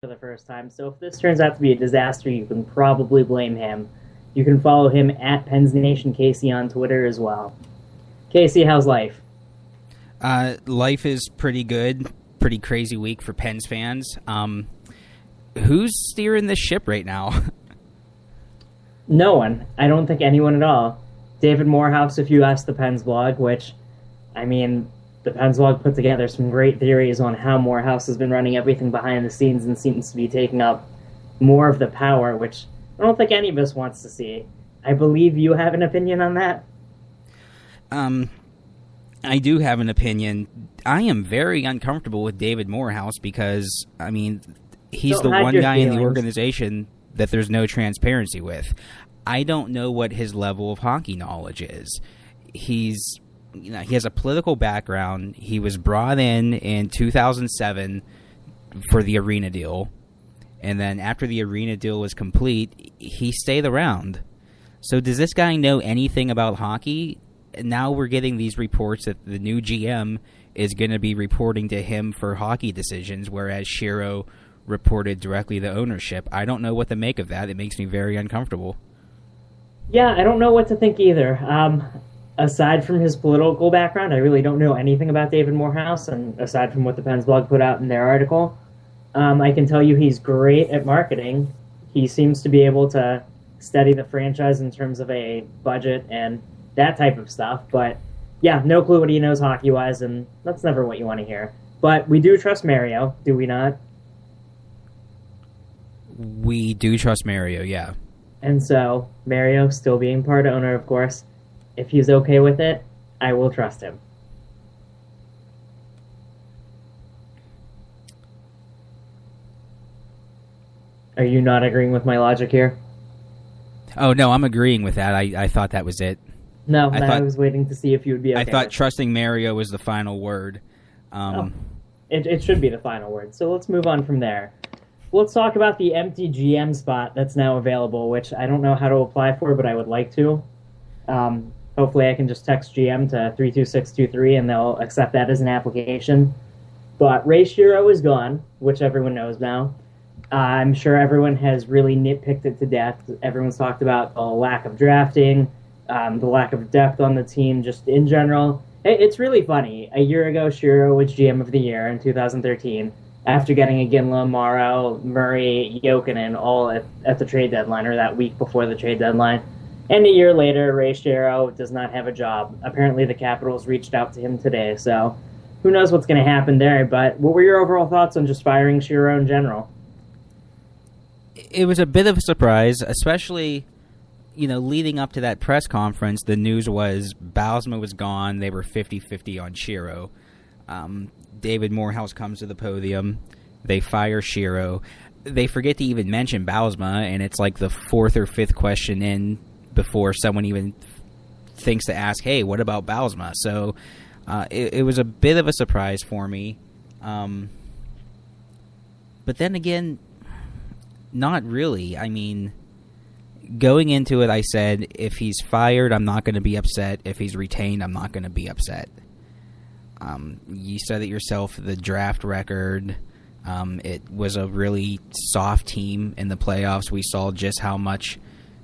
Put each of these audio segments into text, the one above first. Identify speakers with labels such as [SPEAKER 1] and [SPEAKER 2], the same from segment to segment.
[SPEAKER 1] for the first time. So if this turns out to be a disaster, you can probably blame him. You can follow him at Pens Nation Casey on Twitter as well. Casey, how's life?
[SPEAKER 2] Life is pretty good. Pretty crazy week for Pens fans. Who's steering this ship right now?
[SPEAKER 1] No one. I don't think anyone at all. David Morehouse, if you ask the Pens blog, which, I mean, the Pens blog put together some great theories on how Morehouse has been running everything behind the scenes and seems to be taking up more of the power, which I don't think any of us wants to see. I believe you have an opinion on that.
[SPEAKER 2] I do have an opinion. I am very uncomfortable with David Morehouse because, I mean, he's
[SPEAKER 1] Don't
[SPEAKER 2] the
[SPEAKER 1] hide
[SPEAKER 2] one
[SPEAKER 1] your
[SPEAKER 2] guy in the
[SPEAKER 1] feelings.
[SPEAKER 2] organization that there's no transparency with. I don't know what his level of hockey knowledge is. He has a political background. He was brought in 2007 for the arena deal. And then after the arena deal was complete, he stayed around. So does this guy know anything about hockey? Now we're getting these reports that the new GM is going to be reporting to him for hockey decisions, whereas Shiro reported directly to ownership. I don't know what to make of that. It makes me very uncomfortable.
[SPEAKER 1] Yeah, I don't know what to think either. Aside from his political background, I really don't know anything about David Morehouse, and aside from what the Pens blog put out in their article, I can tell you he's great at marketing. He seems to be able to steady the franchise in terms of a budget and that type of stuff. But yeah, no clue what he knows hockey-wise, and that's never what you want to hear. But we do trust Mario, do we not?
[SPEAKER 2] We do trust Mario, yeah.
[SPEAKER 1] And so, Mario, still being part owner, of course, if he's okay with it, I will trust him. Are you not agreeing with my logic here?
[SPEAKER 2] Oh, no, I'm agreeing with that. I thought that was it.
[SPEAKER 1] No, I was waiting to see if you would be okay
[SPEAKER 2] I thought
[SPEAKER 1] with it.
[SPEAKER 2] trusting Mario was the final word.
[SPEAKER 1] It should be the final word. So let's move on from there. Let's talk about the empty GM spot that's now available, which I don't know how to apply for, but I would like to. Hopefully I can just text GM to 32623 and they'll accept that as an application. But Ray Shiro is gone, which everyone knows now. I'm sure everyone has really nitpicked it to death. Everyone's talked about the lack of drafting, the lack of depth on the team, just in general. It's really funny. A year ago, Shiro was GM of the year in 2013 after getting Iginla, Morrow, Murray, Jokinen all at the trade deadline, or that week before the trade deadline. And a year later, Ray Shero does not have a job. Apparently the Capitals reached out to him today, so who knows what's going to happen there. But what were your overall thoughts on just firing Shero in general?
[SPEAKER 2] It was a bit of a surprise, especially, leading up to that press conference. The news was Bausma was gone. They were 50-50 on Shiro. David Morehouse comes to the podium. They fire Shiro. They forget to even mention Bausma, and it's like the fourth or fifth question in before someone even thinks to ask, hey, what about Bausma? So it was a bit of a surprise for me. But then again, not really. I mean, going into it, I said, if he's fired, I'm not going to be upset. If he's retained, I'm not going to be upset. You said it yourself, the draft record. It was a really soft team in the playoffs. We saw just how much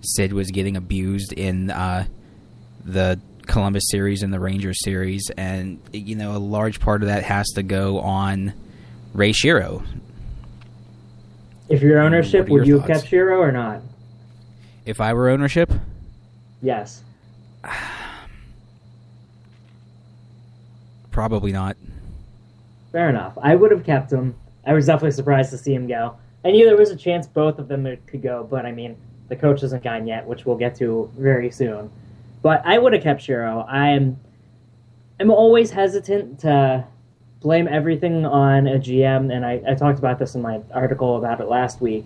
[SPEAKER 2] Sid was getting abused in the Columbus series and the Rangers series. And, a large part of that has to go on Ray Shero.
[SPEAKER 1] If you're ownership, would you have
[SPEAKER 2] thoughts?
[SPEAKER 1] kept Shero or not?
[SPEAKER 2] If I were ownership?
[SPEAKER 1] Yes.
[SPEAKER 2] Probably not.
[SPEAKER 1] Fair enough. I would have kept him. I was definitely surprised to see him go. I knew there was a chance both of them could go, but I mean, the coach hasn't gone yet, which we'll get to very soon. But I would have kept Shiro. I'm always hesitant to blame everything on a GM, and I talked about this in my article about it last week.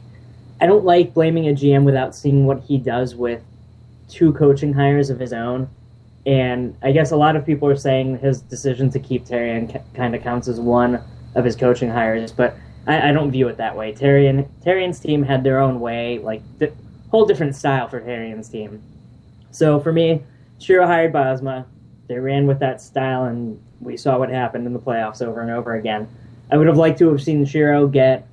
[SPEAKER 1] I don't like blaming a GM without seeing what he does with two coaching hires of his own. And I guess a lot of people are saying his decision to keep Therrien kind of counts as one of his coaching hires, but I don't view it that way. Therrien's team had their own way, like whole different style for Therrien's team. So for me, Shiro hired Bausma. They ran with that style, and we saw what happened in the playoffs over and over again. I would have liked to have seen Shiro get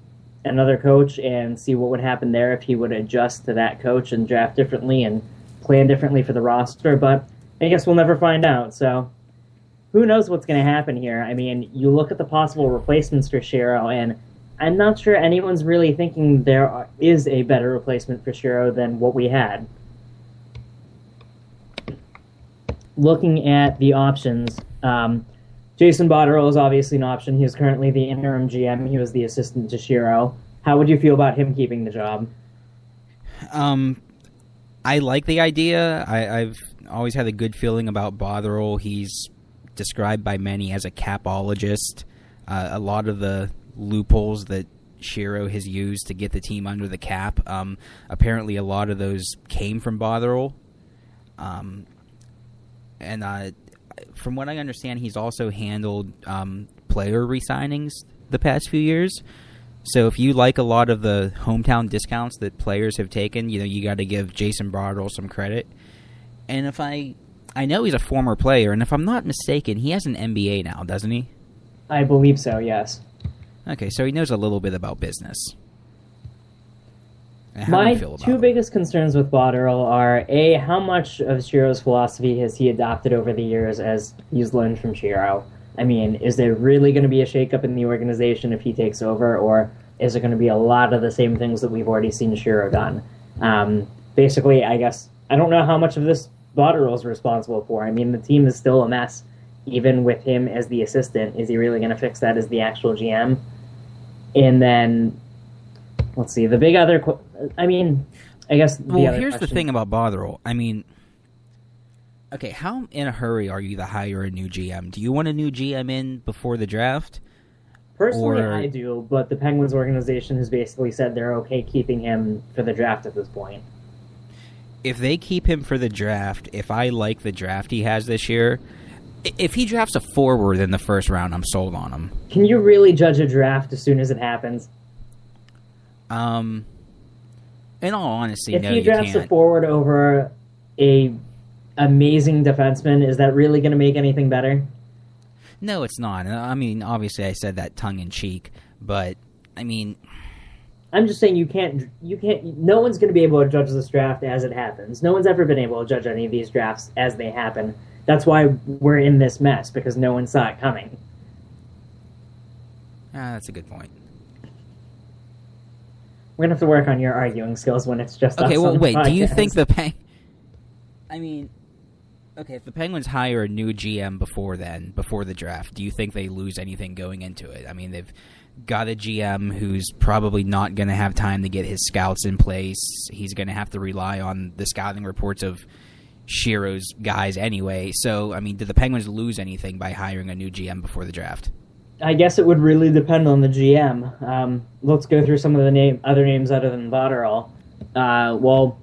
[SPEAKER 1] another coach and see what would happen there if he would adjust to that coach and draft differently and plan differently for the roster. But I guess we'll never find out. So who knows what's going to happen here? I mean, you look at the possible replacements for Shiro, and I'm not sure anyone's really thinking there is a better replacement for Shiro than what we had. Looking at the options, Jason Botterill is obviously an option. He is currently the interim GM. He was the assistant to Shiro. How would you feel about him keeping the job?
[SPEAKER 2] I like the idea. I've always had a good feeling about Botterill. He's described by many as a capologist. A lot of the loopholes that Shiro has used to get the team under the cap, apparently a lot of those came from Botterill. And from what I understand, he's also handled player re-signings the past few years. So if you like a lot of the hometown discounts that players have taken, you got to give Jason Botterill some credit. And if I know he's a former player, and if I'm not mistaken, he has an MBA now, doesn't he?
[SPEAKER 1] I believe so, yes.
[SPEAKER 2] Okay, so he knows a little bit about business.
[SPEAKER 1] My two biggest concerns with Botterill are, A, how much of Shiro's philosophy has he adopted over the years as he's learned from Shiro? I mean, is there really going to be a shakeup in the organization if he takes over, or is it going to be a lot of the same things that we've already seen Shiro done? Basically, I guess, I don't know how much of this Botterill is responsible for. I mean, the team is still a mess, even with him as the assistant. Is he really going to fix that as the actual GM? And then, let's see, the big other... here's
[SPEAKER 2] the thing about Botterill. I mean, okay, how in a hurry are you to hire a new GM? Do you want a new GM in before the draft?
[SPEAKER 1] Personally, I do, but the Penguins organization has basically said they're okay keeping him for the draft at this point.
[SPEAKER 2] If they keep him for the draft, if I like the draft he has this year, if he drafts a forward in the first round, I'm sold on him.
[SPEAKER 1] Can you really judge a draft as soon as it happens?
[SPEAKER 2] In all honesty,
[SPEAKER 1] if
[SPEAKER 2] no,
[SPEAKER 1] he drafts
[SPEAKER 2] can't.
[SPEAKER 1] a forward over a amazing defenseman, is that really going to make anything better?
[SPEAKER 2] No, it's not. I mean, obviously, I said that tongue in cheek, but I mean,
[SPEAKER 1] I'm just saying you can't. No one's going to be able to judge this draft as it happens. No one's ever been able to judge any of these drafts as they happen. That's why we're in this mess, because no one saw it coming.
[SPEAKER 2] That's a good point.
[SPEAKER 1] We're going to have to work on your arguing skills when it's just
[SPEAKER 2] okay,
[SPEAKER 1] us
[SPEAKER 2] well,
[SPEAKER 1] on
[SPEAKER 2] wait,
[SPEAKER 1] the
[SPEAKER 2] do you
[SPEAKER 1] podcast.
[SPEAKER 2] think if the Penguins hire a new GM before the draft, do you think they lose anything going into it? I mean, they've got a GM who's probably not going to have time to get his scouts in place. He's going to have to rely on the scouting reports of Shiro's guys anyway. So, I mean, did the Penguins lose anything by hiring a new GM before the draft?
[SPEAKER 1] I guess it would really depend on the GM. Let's go through some of the other names other than Botterill.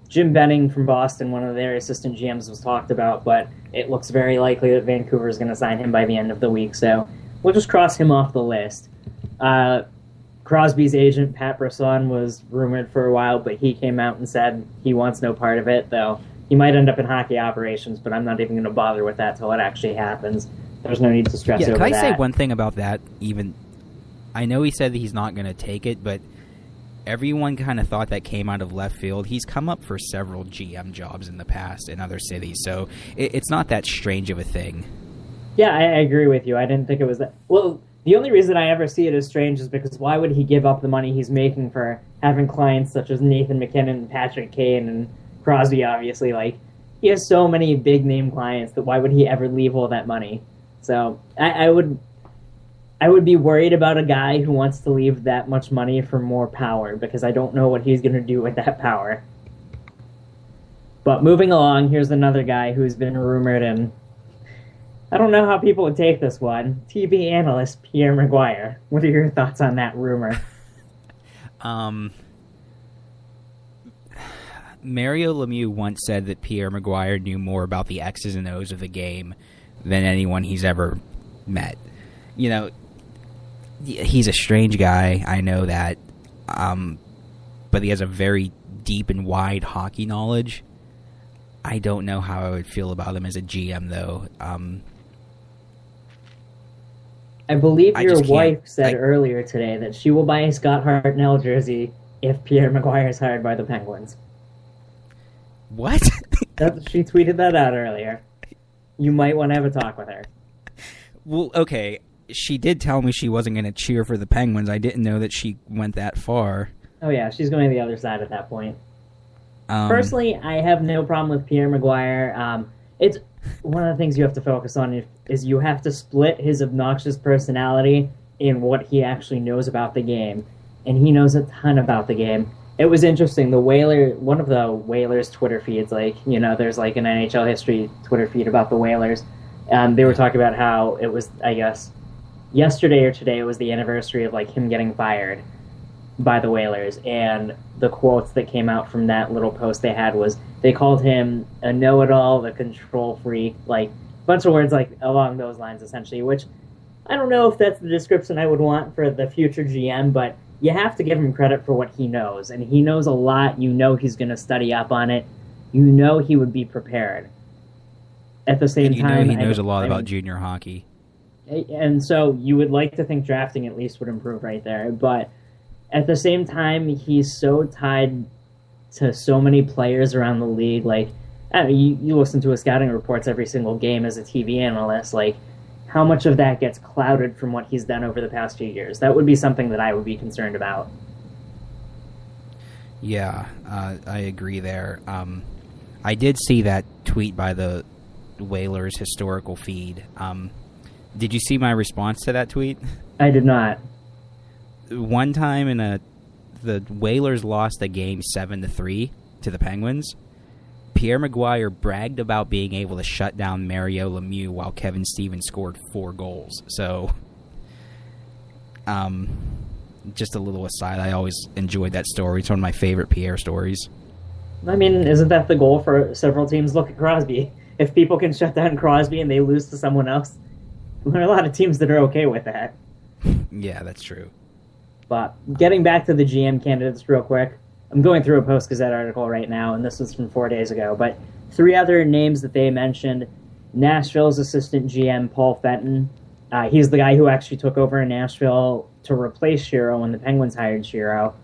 [SPEAKER 1] Jim Benning from Boston, one of their assistant GMs, was talked about, but it looks very likely that Vancouver is going to sign him by the end of the week, so we'll just cross him off the list. Crosby's agent, Pat Brisson, was rumored for a while, but he came out and said he wants no part of it, though he might end up in hockey operations, but I'm not even going to bother with that till it actually happens. There's no need to stress over that.
[SPEAKER 2] Can I say one thing about that? Even I know he said that he's not going to take it, but everyone kind of thought that came out of left field. He's come up for several GM jobs in the past in other cities, so it's not that strange of a thing.
[SPEAKER 1] Yeah, I agree with you. I didn't think it was that. Well, the only reason I ever see it as strange is because why would he give up the money he's making for having clients such as Nathan McKinnon and Patrick Kane and Crosby, obviously? Like, he has so many big-name clients that why would he ever leave all that money? So I would be worried about a guy who wants to leave that much money for more power, because I don't know what he's going to do with that power. But moving along, here's another guy who's been rumored, and I don't know how people would take this one. TV analyst Pierre Maguire. What are your thoughts on that rumor?
[SPEAKER 2] Mario Lemieux once said that Pierre Maguire knew more about the X's and O's of the game than anyone he's ever met. You know, he's a strange guy, I know that, but he has a very deep and wide hockey knowledge. I don't know how I would feel about him as a GM, though.
[SPEAKER 1] I believe
[SPEAKER 2] I
[SPEAKER 1] your
[SPEAKER 2] just can't.
[SPEAKER 1] wife said earlier today that she will buy a Scott Hartnell jersey if Pierre Maguire is hired by the Penguins.
[SPEAKER 2] What?
[SPEAKER 1] She tweeted that out earlier. You might want to have a talk with her.
[SPEAKER 2] Well, okay. She did tell me she wasn't going to cheer for the Penguins. I didn't know that she went that far.
[SPEAKER 1] Oh, yeah, she's going to the other side at that point. Personally, I have no problem with Pierre Maguire. It's one of the things you have to focus on is you have to split his obnoxious personality in what he actually knows about the game. And he knows a ton about the game. It was interesting. One of the Whalers Twitter feeds, there's like an NHL history Twitter feed about the Whalers. They were talking about how it was, I guess, yesterday or today, it was the anniversary of him getting fired by the Whalers, and the quotes that came out from that little post they had was they called him a know-it-all, a control freak, a bunch of words along those lines, essentially, which I don't know if that's the description I would want for the future GM, but you have to give him credit for what he knows, and he knows a lot. You know he's going to study up on it. You know he would be prepared. At the same time,
[SPEAKER 2] he knows a lot about junior hockey.
[SPEAKER 1] And so you would like to think drafting at least would improve right there, but at the same time, he's so tied to so many players around the league. You listen to his scouting reports every single game as a TV analyst. How much of that gets clouded from what he's done over the past few years? That would be something that I would be concerned about.
[SPEAKER 2] Yeah, I agree there. I did see that tweet by the Whalers historical feed. Did you see my response to that tweet?
[SPEAKER 1] I did not.
[SPEAKER 2] One time the Whalers lost a game 7-3 to the Penguins. Pierre Maguire bragged about being able to shut down Mario Lemieux while Kevin Stevens scored 4 goals. So, just a little aside, I always enjoyed that story. It's one of my favorite Pierre stories.
[SPEAKER 1] I mean, isn't that the goal for several teams? Look at Crosby. If people can shut down Crosby and they lose to someone else, there are a lot of teams that are okay with that.
[SPEAKER 2] Yeah, that's true.
[SPEAKER 1] But getting back to the GM candidates real quick, I'm going through a Post-Gazette article right now, and this was from 4 days ago, but 3 other names that they mentioned: Nashville's assistant GM, Paul Fenton. He's the guy who actually took over in Nashville to replace Shiro when the Penguins hired Shiro.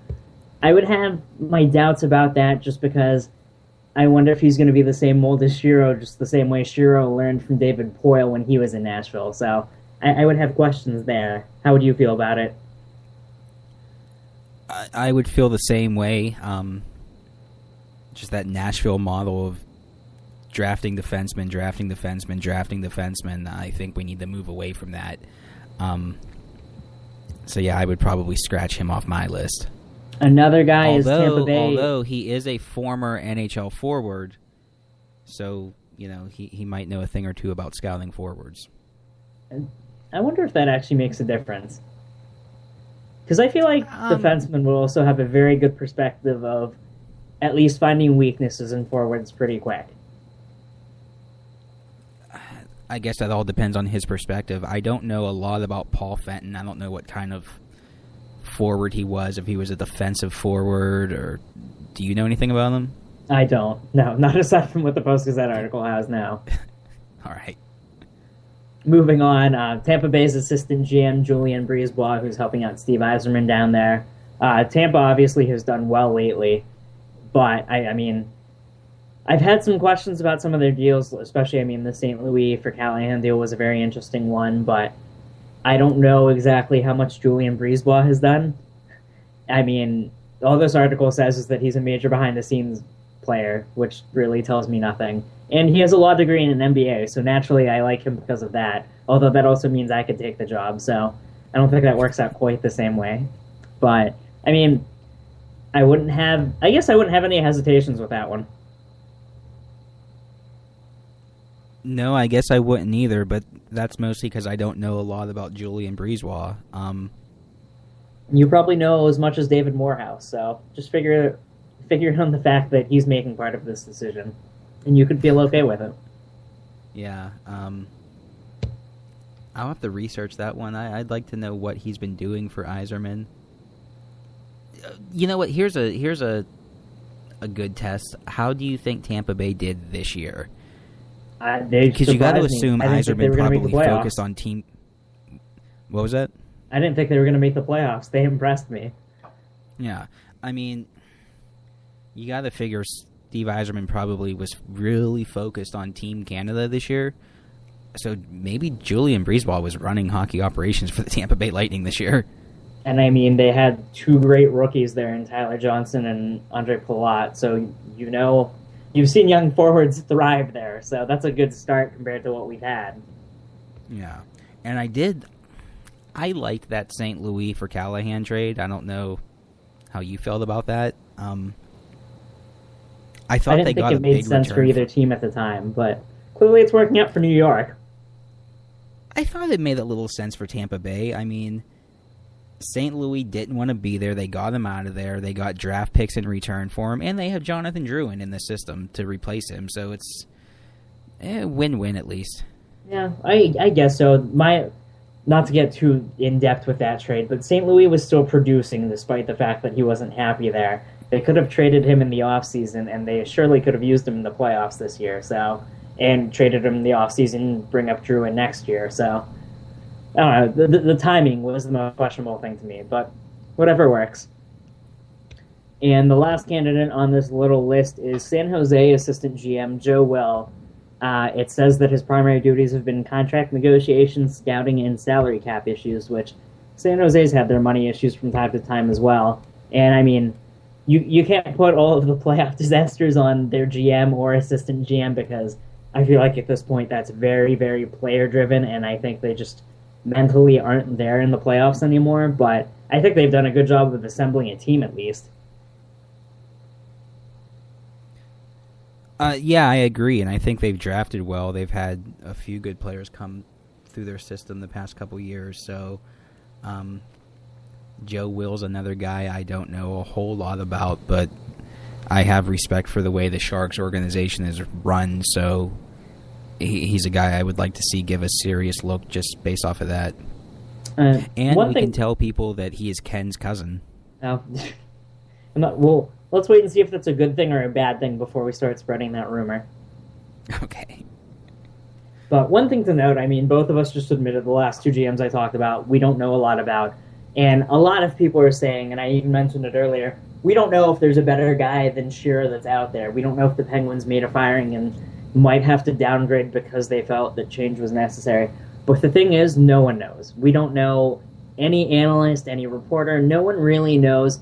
[SPEAKER 1] I would have my doubts about that just because I wonder if he's going to be the same mold as Shiro, just the same way Shiro learned from David Poile when he was in Nashville. So I would have questions there. How would you feel about it?
[SPEAKER 2] I would feel the same way. Just that Nashville model of drafting defensemen. I think we need to move away from that. So yeah, I would probably scratch him off my list.
[SPEAKER 1] Another guy is Tampa Bay.
[SPEAKER 2] Although he is a former NHL forward, so he might know a thing or two about scouting forwards.
[SPEAKER 1] I wonder if that actually makes a difference. Because I feel like defensemen will also have a very good perspective of at least finding weaknesses in forwards pretty quick.
[SPEAKER 2] I guess that all depends on his perspective. I don't know a lot about Paul Fenton. I don't know what kind of forward he was, if he was a defensive forward, or do you know anything about him?
[SPEAKER 1] I don't. No, not aside from what the Post-Gazette article has now.
[SPEAKER 2] All right.
[SPEAKER 1] Moving on, Tampa Bay's assistant GM, Julien Brisebois, who's helping out Steve Yzerman down there. Tampa obviously has done well lately, but I mean, I've had some questions about some of their deals, especially, the St. Louis for Callahan deal was a very interesting one, but I don't know exactly how much Julien Brisebois has done. All this article says is that he's a major behind-the-scenes player, which really tells me nothing. And he has a law degree in an MBA, so naturally I like him because of that. Although that also means I could take the job, so I don't think that works out quite the same way. But, I wouldn't have any hesitations with that one.
[SPEAKER 2] No, I guess I wouldn't either, but that's mostly because I don't know a lot about Julien Brisebois.
[SPEAKER 1] You probably know as much as David Morehouse, so just figure on the fact that he's making part of this decision, and you could feel okay with it.
[SPEAKER 2] Yeah, I'll have to research that one. I'd like to know what he's been doing for Yzerman. You know what? Here's a good test. How do you think Tampa Bay did this year? Because you got to assume Yzerman probably focused on team. What was that?
[SPEAKER 1] I didn't think they were going to make the playoffs. They impressed me.
[SPEAKER 2] Yeah. I mean, you got to figure Steve Yzerman probably was really focused on Team Canada this year. So maybe Julian Breezeball was running hockey operations for the Tampa Bay Lightning this year.
[SPEAKER 1] And I mean, they had two great rookies there in Tyler Johnson and Andre Palat. So, you've seen young forwards thrive there. So that's a good start compared to what we've had.
[SPEAKER 2] Yeah. And I liked that St. Louis for Callahan trade. I don't know how you felt about that. I thought they got a big return. I didn't think it made sense
[SPEAKER 1] for either team at the time, but clearly it's working out for New York.
[SPEAKER 2] I thought it made a little sense for Tampa Bay. I mean, St. Louis didn't want to be there. They got him out of there. They got draft picks in return for him, and they have Jonathan Drouin in the system to replace him. So it's a win-win at least.
[SPEAKER 1] Yeah, I guess so. Not to get too in-depth with that trade, but St. Louis was still producing despite the fact that he wasn't happy there. They could have traded him in the offseason, and they surely could have used him in the playoffs this year. And traded him in the offseason, bring up Drouin next year. So, I don't know. The timing was the most questionable thing to me, but whatever works. And the last candidate on this little list is San Jose assistant GM Joe Will. It says that his primary duties have been contract negotiations, scouting, and salary cap issues, which San Jose's had their money issues from time to time as well. And, I mean, you can't put all of the playoff disasters on their GM or assistant GM because I feel like at this point that's very, very player-driven, and I think they just mentally aren't there in the playoffs anymore. But I think they've done a good job of assembling a team at least.
[SPEAKER 2] Yeah, I agree, and I think they've drafted well. They've had a few good players come through their system the past couple years. So, Joe Will's another guy I don't know a whole lot about, but I have respect for the way the Sharks organization is run. So, he's a guy I would like to see give a serious look just based off of that. And we can tell people that he is Ken's cousin.
[SPEAKER 1] Oh, well, let's wait and see if that's a good thing or a bad thing before we start spreading that rumor.
[SPEAKER 2] Okay.
[SPEAKER 1] But one thing to note, I mean, both of us just admitted the last two GMs I talked about, we don't know a lot about. And a lot of people are saying, and I even mentioned it earlier, we don't know if there's a better guy than Shearer that's out there. We don't know if the Penguins made a firing and might have to downgrade because they felt that change was necessary. But the thing is, no one knows. We don't know any analyst, any reporter. No one really knows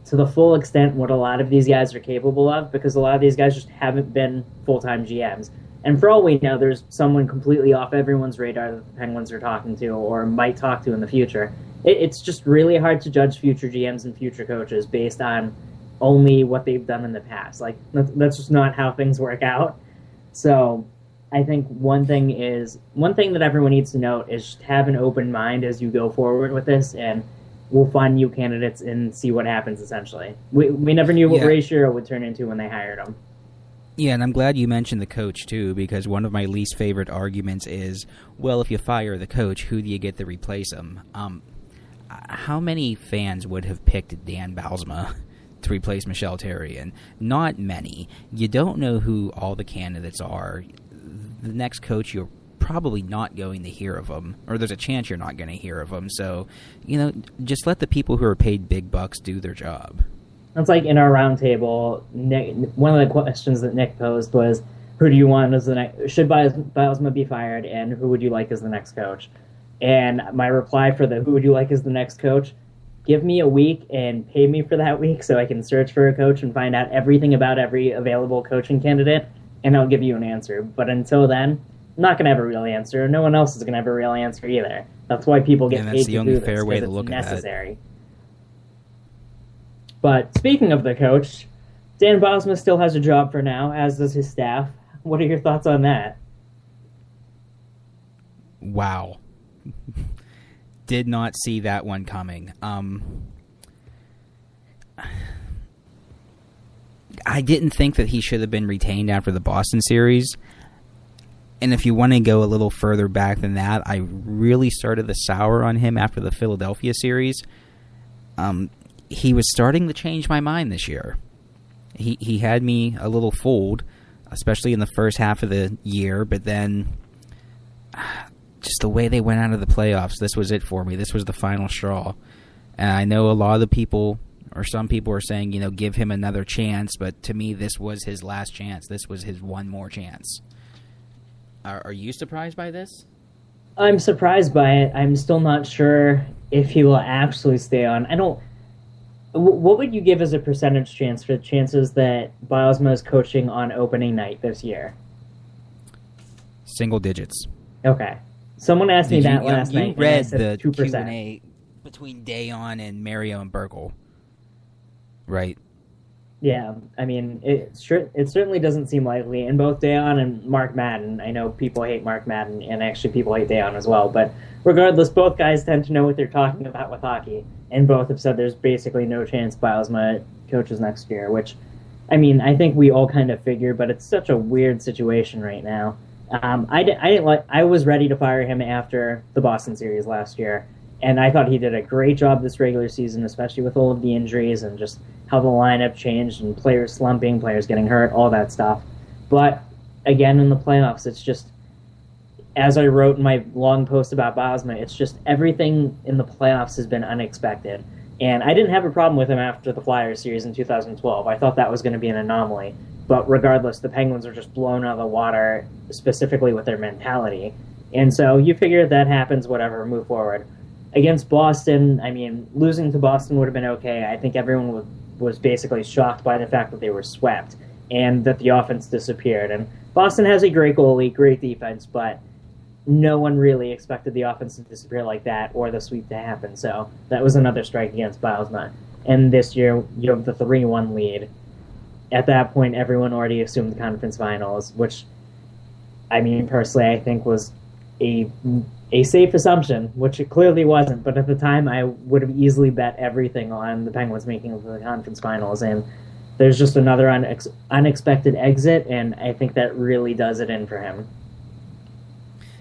[SPEAKER 1] to the full extent what a lot of these guys are capable of because a lot of these guys just haven't been full-time GMs. And for all we know, there's someone completely off everyone's radar that the Penguins are talking to or might talk to in the future. It's just really hard to judge future GMs and future coaches based on only what they've done in the past. Like, that's just not how things work out. So I think one thing that everyone needs to note is just have an open mind as you go forward with this, and we'll find new candidates and see what happens, essentially. We never knew what Ray Shero would turn into when they hired him.
[SPEAKER 2] Yeah, and I'm glad you mentioned the coach, too, because one of my least favorite arguments is, well, if you fire the coach, who do you get to replace him? How many fans would have picked Dan Bylsma to replace Michel Therrien? Not many. You don't know who all the candidates are. The next coach, you're probably not going to hear of them, or there's a chance you're not going to hear of them. So, just let the people who are paid big bucks do their job.
[SPEAKER 1] That's like in our roundtable, one of the questions that Nick posed was, who do you want as the next, should Bylsma be fired, and who would you like as the next coach? And my reply for who would you like as the next coach, give me a week and pay me for that week so I can search for a coach and find out everything about every available coaching candidate, and I'll give you an answer. But until then, I'm not going to have a real answer. No one else is going to have a real answer either. That's why people get paid to do this.
[SPEAKER 2] And that's the only fair way to look at it.
[SPEAKER 1] Necessary. But speaking of the coach, Dan Bylsma still has a job for now, as does his staff. What are your thoughts on that?
[SPEAKER 2] Wow. Did not see that one coming. I didn't think that he should have been retained after the Boston series. And if you want to go a little further back than that, I really started to sour on him after the Philadelphia series. He was starting to change my mind this year. He had me a little fooled, especially in the first half of the year, but then just the way they went out of the playoffs, this was it for me. This was the final straw. And I know a lot of the people, or some people, are saying, give him another chance. But to me, this was his last chance. This was his one more chance. Are you surprised by this?
[SPEAKER 1] I'm surprised by it. I'm still not sure if he will actually stay on. What would you give as a percentage chance for the chances that Bylsma is coaching on opening night this year?
[SPEAKER 2] Single digits.
[SPEAKER 1] Okay. Someone asked me that last night.
[SPEAKER 2] You read
[SPEAKER 1] the 2%.
[SPEAKER 2] Q&A between Dayon and Mario and Burkle, right?
[SPEAKER 1] Yeah, I mean, it certainly doesn't seem likely. And both Dayon and Mark Madden, I know people hate Mark Madden, and actually people hate Dayon as well, but regardless, both guys tend to know what they're talking about with hockey, and both have said there's basically no chance Bylsma coaches next year, which, I mean, I think we all kind of figure, but it's such a weird situation right now. I was ready to fire him after the Boston series last year, and I thought he did a great job this regular season, especially with all of the injuries and just how the lineup changed and players slumping, players getting hurt, all that stuff. But again, in the playoffs, it's just, as I wrote in my long post about Bylsma, it's just everything in the playoffs has been unexpected. And I didn't have a problem with him after the Flyers series in 2012. I thought that was going to be an anomaly. But regardless, the Penguins are just blown out of the water, specifically with their mentality. And so you figure that happens, whatever, move forward. Against Boston, I mean, losing to Boston would have been okay. I think everyone was basically shocked by the fact that they were swept and that the offense disappeared. And Boston has a great goalie, great defense, but no one really expected the offense to disappear like that or the sweep to happen. So that was another strike against Bylsma. And this year, you have the 3-1 lead. At that point, everyone already assumed the conference finals, which, I mean, personally, I think was a safe assumption, which it clearly wasn't. But at the time, I would have easily bet everything on the Penguins making it to the conference finals. And there's just another unexpected exit, and I think that really does it in for him.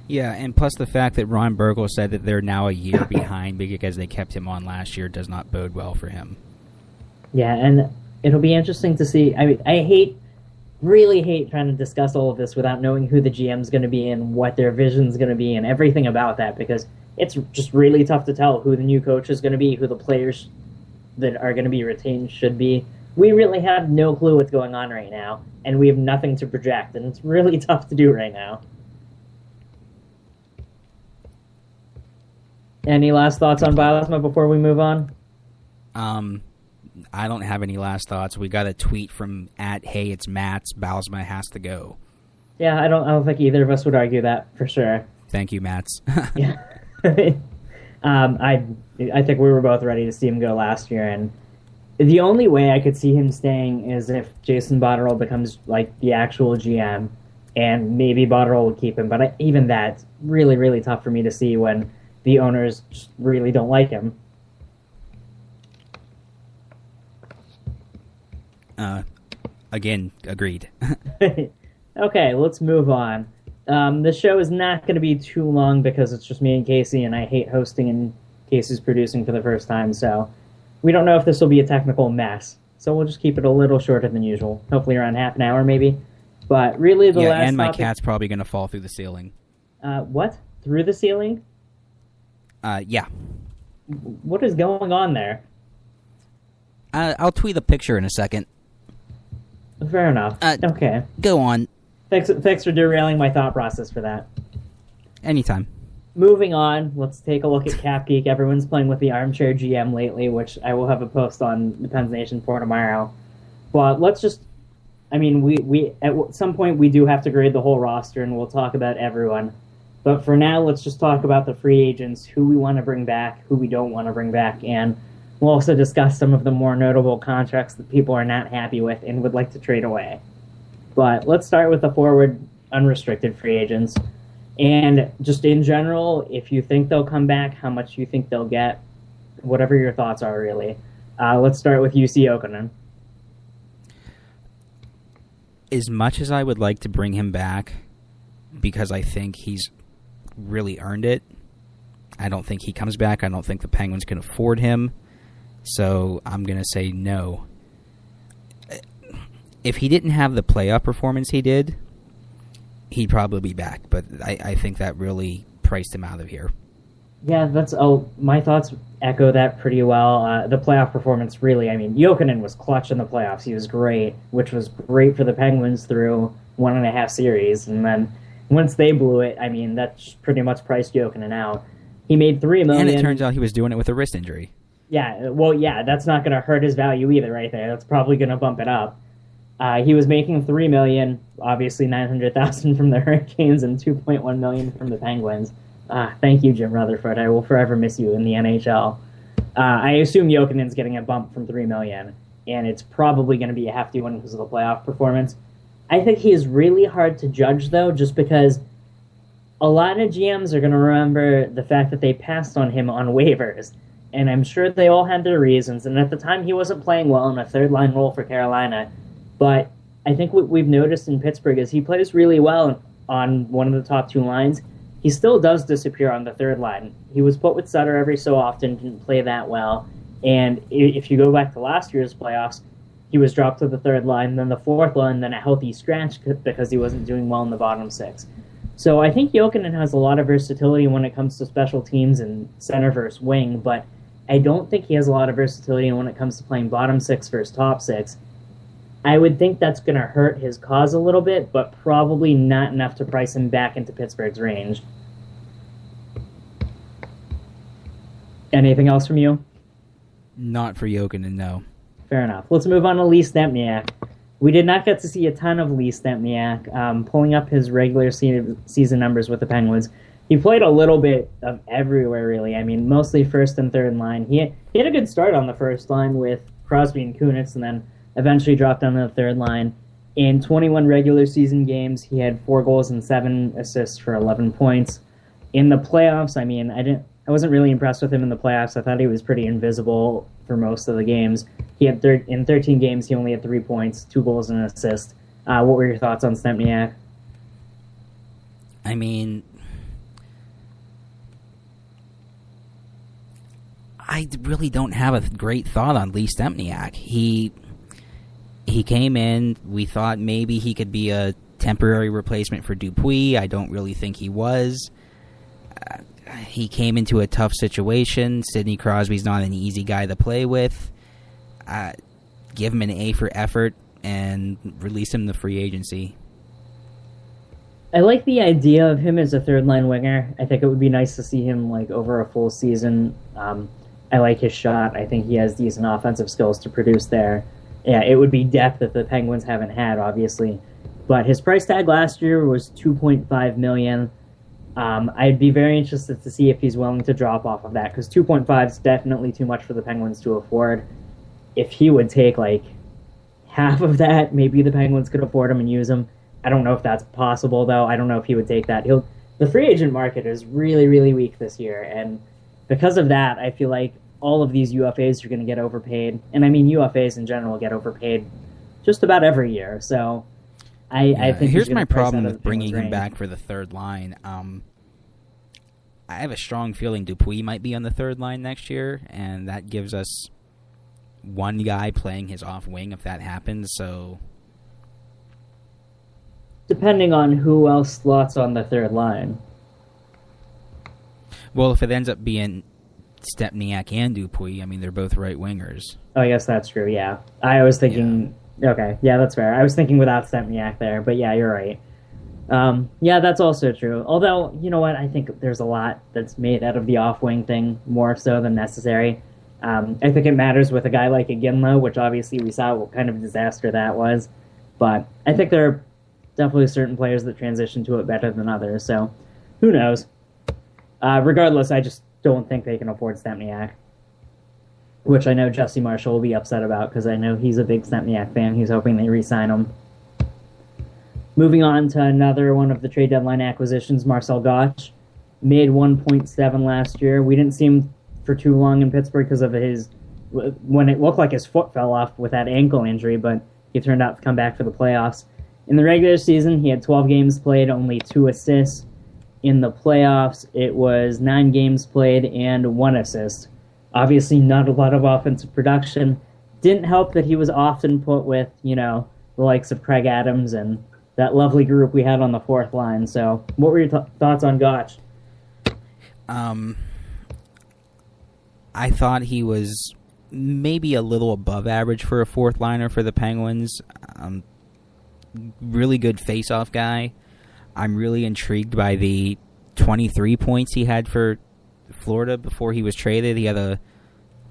[SPEAKER 2] Yeah, and plus the fact that Ron Burkle said that they're now a year behind because they kept him on last year does not bode well for him.
[SPEAKER 1] Yeah, and it'll be interesting to see. I mean, I really hate trying to discuss all of this without knowing who the GM's going to be and what their vision's going to be and everything about that, because it's just really tough to tell who the new coach is going to be, who the players that are going to be retained should be. We really have no clue what's going on right now, and we have nothing to project, and it's really tough to do right now. Any last thoughts on Bylsma before we move on?
[SPEAKER 2] I don't have any last thoughts. We got a tweet from @Hey, it's Matt's. Bylsma has to go.
[SPEAKER 1] Yeah, I don't think either of us would argue that for sure.
[SPEAKER 2] Thank you, Matts.
[SPEAKER 1] Yeah, I think we were both ready to see him go last year, and the only way I could see him staying is if Jason Botterill becomes like the actual GM, and maybe Botterill will keep him. But even that's really, really tough for me to see when the owners just really don't like him.
[SPEAKER 2] Again, agreed.
[SPEAKER 1] Okay, let's move on. The show is not going to be too long because it's just me and Casey, and I hate hosting and Casey's producing for the first time, so we don't know if this will be a technical mess. So we'll just keep it a little shorter than usual. Hopefully around half an hour, maybe. But really, the last
[SPEAKER 2] and my
[SPEAKER 1] topic...
[SPEAKER 2] cat's probably going to fall through the ceiling.
[SPEAKER 1] What? Through the ceiling?
[SPEAKER 2] Yeah.
[SPEAKER 1] What is going on there?
[SPEAKER 2] I'll tweet a picture in a second.
[SPEAKER 1] Fair enough. Okay.
[SPEAKER 2] Go on.
[SPEAKER 1] Thanks for derailing my thought process for that.
[SPEAKER 2] Anytime.
[SPEAKER 1] Moving on, let's take a look at Cap Geek. Everyone's playing with the Armchair GM lately, which I will have a post on the Pens Nation for tomorrow. But let's just... I mean, we at some point we do have to grade the whole roster, and we'll talk about everyone. But for now, let's just talk about the free agents, who we want to bring back, who we don't want to bring back, and we'll also discuss some of the more notable contracts that people are not happy with and would like to trade away. But let's start with the forward unrestricted free agents. And just in general, if you think they'll come back, how much you think they'll get, whatever your thoughts are, really. Let's start with UC Okunin.
[SPEAKER 2] As much as I would like to bring him back, because I think he's really earned it, I don't think he comes back. I don't think the Penguins can afford him. So I'm going to say no. If he didn't have the playoff performance he did, he'd probably be back. But I think that really priced him out of here.
[SPEAKER 1] Yeah, my thoughts echo that pretty well. The playoff performance really, I mean, Jokinen was clutch in the playoffs. He was great, which was great for the Penguins through 1.5 series. And then once they blew it, I mean, that pretty much priced Jokinen out. He made $3 million.
[SPEAKER 2] And it turns out he was doing it with a wrist injury.
[SPEAKER 1] Yeah, well, yeah, that's not going to hurt his value either right there. That's probably going to bump it up. He was making $3 million, obviously $900,000 from the Hurricanes and $2.1 million from the Penguins. Thank you, Jim Rutherford. I will forever miss you in the NHL. I assume Jokinen's getting a bump from $3 million, and it's probably going to be a hefty one because of the playoff performance. I think he is really hard to judge, though, just because a lot of GMs are going to remember the fact that they passed on him on waivers, and I'm sure they all had their reasons. And at the time, he wasn't playing well in a third-line role for Carolina, but I think what we've noticed in Pittsburgh is he plays really well on one of the top two lines. He still does disappear on the third line. He was put with Sutter every so often, didn't play that well. And if you go back to last year's playoffs, he was dropped to the third line, then the fourth line, then a healthy scratch because he wasn't doing well in the bottom six. So I think Jokinen has a lot of versatility when it comes to special teams and center versus wing, but I don't think he has a lot of versatility when it comes to playing bottom six versus top six. I would think that's going to hurt his cause a little bit, but probably not enough to price him back into Pittsburgh's range. Anything else from you?
[SPEAKER 2] Not for Jokinen, no.
[SPEAKER 1] Fair enough. Let's move on to Lee Stempniak. We did not get to see a ton of Lee Stempniak. Pulling up his regular season numbers with the Penguins, he played a little bit of everywhere, really. I mean, mostly first and third line. He had a good start on the first line with Crosby and Kunitz, and then eventually dropped down to the third line. In 21 regular season games, he had 4 goals and 7 assists for 11 points. In the playoffs, I mean, I wasn't really impressed with him in the playoffs. I thought he was pretty invisible for most of the games. He had in 13 games, he only had 3 points, 2 goals and an assist. What were your thoughts on Stempniak?
[SPEAKER 2] I mean, I really don't have a great thought on Lee Stempniak. He came in, we thought maybe he could be a temporary replacement for Dupuis. I don't really think he was. He came into a tough situation. Sidney Crosby's not an easy guy to play with. Give him an A for effort and release him to free agency.
[SPEAKER 1] I like the idea of him as a third-line winger. I think it would be nice to see him over a full season. I like his shot. I think he has decent offensive skills to produce there. Yeah, it would be depth that the Penguins haven't had, obviously. But his price tag last year was $2.5 million. I'd be very interested to see if he's willing to drop off of that, because 2.5 is definitely too much for the Penguins to afford. If he would take half of that, maybe the Penguins could afford him and use him. I don't know if that's possible, though. I don't know if he would take that. The free agent market is really, really weak this year, and because of that, I feel like all of these UFAs are going to get overpaid. And I mean, UFAs in general get overpaid just about every year. So I think
[SPEAKER 2] here's my problem with bringing him back for the third line. I have a strong feeling Dupuis might be on the third line next year, and that gives us one guy playing his off wing if that happens. So,
[SPEAKER 1] depending on who else slots on the third line.
[SPEAKER 2] Well, if it ends up being Stempniak and Dupuis, I mean, they're both right wingers.
[SPEAKER 1] Oh, I guess that's true, yeah. I was thinking... Yeah. Okay, yeah, that's fair. I was thinking without Stempniak there, but yeah, you're right. Yeah, that's also true. Although, you know what, I think there's a lot that's made out of the off-wing thing, more so than necessary. I think it matters with a guy like Iginla, which obviously we saw what kind of disaster that was. But I think there are definitely certain players that transition to it better than others, so who knows? Regardless, I just don't think they can afford Stempniak, which I know Jesse Marshall will be upset about because I know he's a big Stempniak fan. He's hoping they re-sign him. Moving on to another one of the trade deadline acquisitions, Marcel Gottsch. Made 1.7 last year. We didn't see him for too long in Pittsburgh because of when it looked like his foot fell off with that ankle injury, but he turned out to come back for the playoffs. In the regular season, he had 12 games played, only 2 assists. In the playoffs, it was 9 games played and 1 assist. Obviously, not a lot of offensive production. Didn't help that he was often put with, the likes of Craig Adams and that lovely group we had on the fourth line. So, what were your thoughts on Gottsch?
[SPEAKER 2] I thought he was maybe a little above average for a fourth liner for the Penguins. Really good face-off guy. I'm really intrigued by the 23 points he had for Florida before he was traded. He had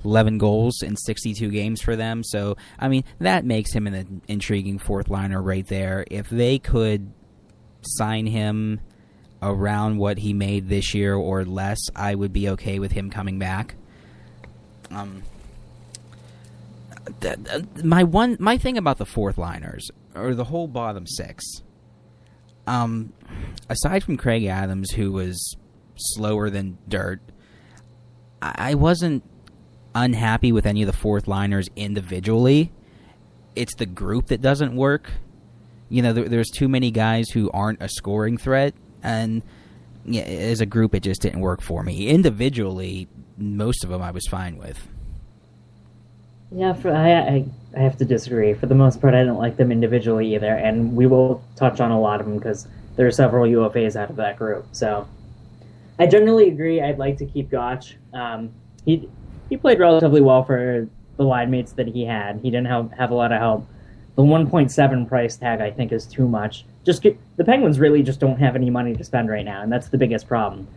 [SPEAKER 2] 11 goals in 62 games for them. So, I mean, that makes him an intriguing fourth liner right there. If they could sign him around what he made this year or less, I would be okay with him coming back. My thing about the fourth liners, or the whole bottom six, aside from Craig Adams, who was slower than dirt, I wasn't unhappy with any of the fourth liners individually. It's the group that doesn't work. You know, there's too many guys who aren't a scoring threat, and yeah, as a group, it just didn't work for me. Individually, most of them I was fine with.
[SPEAKER 1] Yeah, I have to disagree. For the most part, I didn't like them individually either, and we will touch on a lot of them because there are several UFAs out of that group. So I generally agree. I'd like to keep Gotch. He played relatively well for the line mates that he had. He didn't have a lot of help. The 1.7 price tag, I think, is too much. The Penguins really just don't have any money to spend right now, and that's the biggest problem.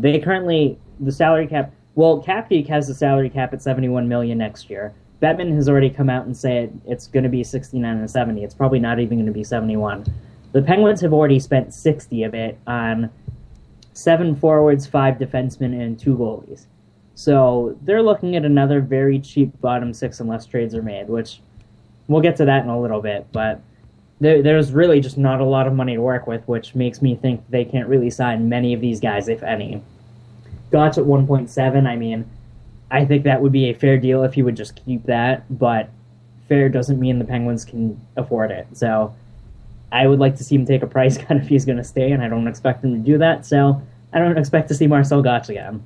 [SPEAKER 1] They currently, the salary cap, well, CapGeek has the salary cap at $71 million next year. Bettman has already come out and said it's going to be 69 and 70. It's probably not even going to be 71. The Penguins have already spent 60 of it on 7 forwards, 5 defensemen, and 2 goalies. So they're looking at another very cheap bottom 6 unless trades are made, which we'll get to that in a little bit. But there's really just not a lot of money to work with, which makes me think they can't really sign many of these guys, if any. Gotch at 1.7, I mean, I think that would be a fair deal if he would just keep that, but fair doesn't mean the Penguins can afford it. So I would like to see him take a price cut if he's going to stay, and I don't expect him to do that, so I don't expect to see Marcel Gotch again.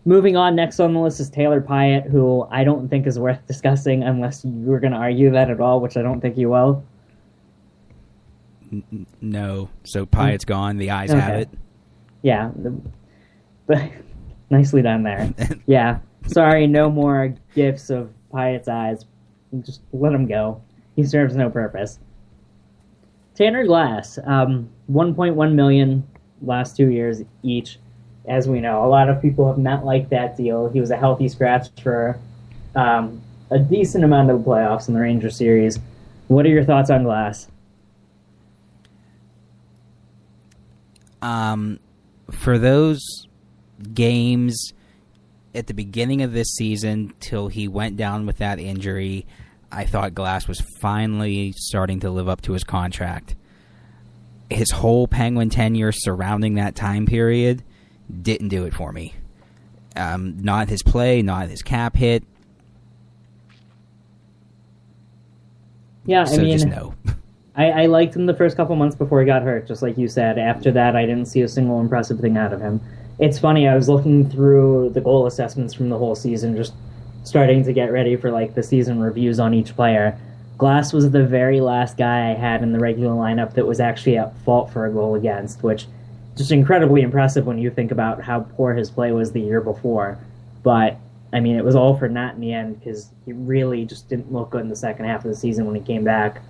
[SPEAKER 1] Moving on, next on the list is Taylor Pyatt, who I don't think is worth discussing unless you're going to argue that at all, which I don't think you will.
[SPEAKER 2] No. So Pyatt's gone. The eyes have it.
[SPEAKER 1] Yeah. But nicely done there. Yeah. Sorry, no more gifs of Pyatt's eyes. Just let him go. He serves no purpose. Tanner Glass, $1.1 million last 2 years each. As we know, a lot of people have not liked that deal. He was a healthy scratch for a decent amount of the playoffs in the Rangers series. What are your thoughts on Glass?
[SPEAKER 2] For those games at the beginning of this season till he went down with that injury, I thought Glass was finally starting to live up to his contract. His whole Penguin tenure surrounding that time period didn't do it for me. Not his play, not his cap hit.
[SPEAKER 1] Yeah,
[SPEAKER 2] so
[SPEAKER 1] I mean,
[SPEAKER 2] just no.
[SPEAKER 1] I liked him the first couple months before he got hurt, just like you said. After that, I didn't see a single impressive thing out of him. It's funny, I was looking through the goal assessments from the whole season, just starting to get ready for like the season reviews on each player. Glass was the very last guy I had in the regular lineup that was actually at fault for a goal against, which just incredibly impressive when you think about how poor his play was the year before. But, I mean, it was all for naught in the end because he really just didn't look good in the second half of the season when he came back.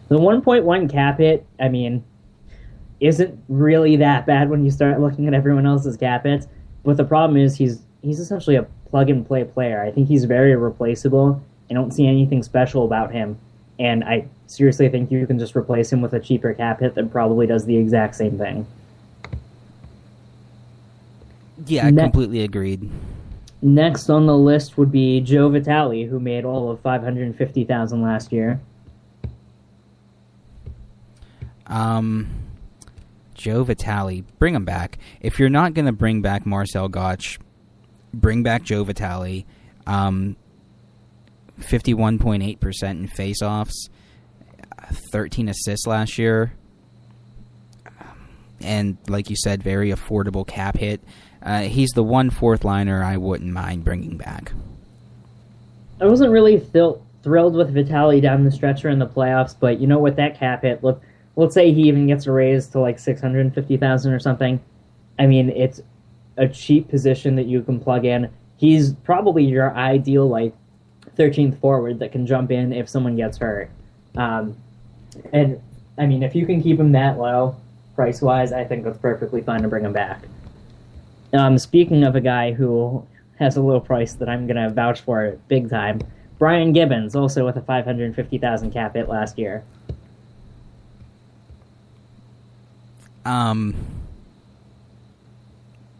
[SPEAKER 1] The 1.1 cap hit, I mean, isn't really that bad when you start looking at everyone else's cap hits. But the problem is he's essentially a plug-and-play player. I think he's very replaceable. I don't see anything special about him. And I seriously think you can just replace him with a cheaper cap hit that probably does the exact same thing.
[SPEAKER 2] Yeah, completely agreed.
[SPEAKER 1] Next on the list would be Joe Vitale, who made all of $550,000 last year.
[SPEAKER 2] Joe Vitale, bring him back. If you're not going to bring back Marcel Gotch, bring back Joe Vitale. 51.8% in face-offs, 13 assists last year, and like you said, very affordable cap hit. He's the one fourth liner I wouldn't mind bringing back.
[SPEAKER 1] I wasn't really thrilled with Vitale down the stretch or in the playoffs, but you know, with that cap hit, look let's say he even gets a raise to like 650,000 or something. I mean, it's a cheap position that you can plug in. He's probably your ideal like 13th forward that can jump in if someone gets hurt. And I mean, if you can keep him that low price wise, I think that's perfectly fine to bring him back. Speaking of a guy who has a low price that I'm going to vouch for big time, Brian Gibbons, also with a 550,000 cap hit last year.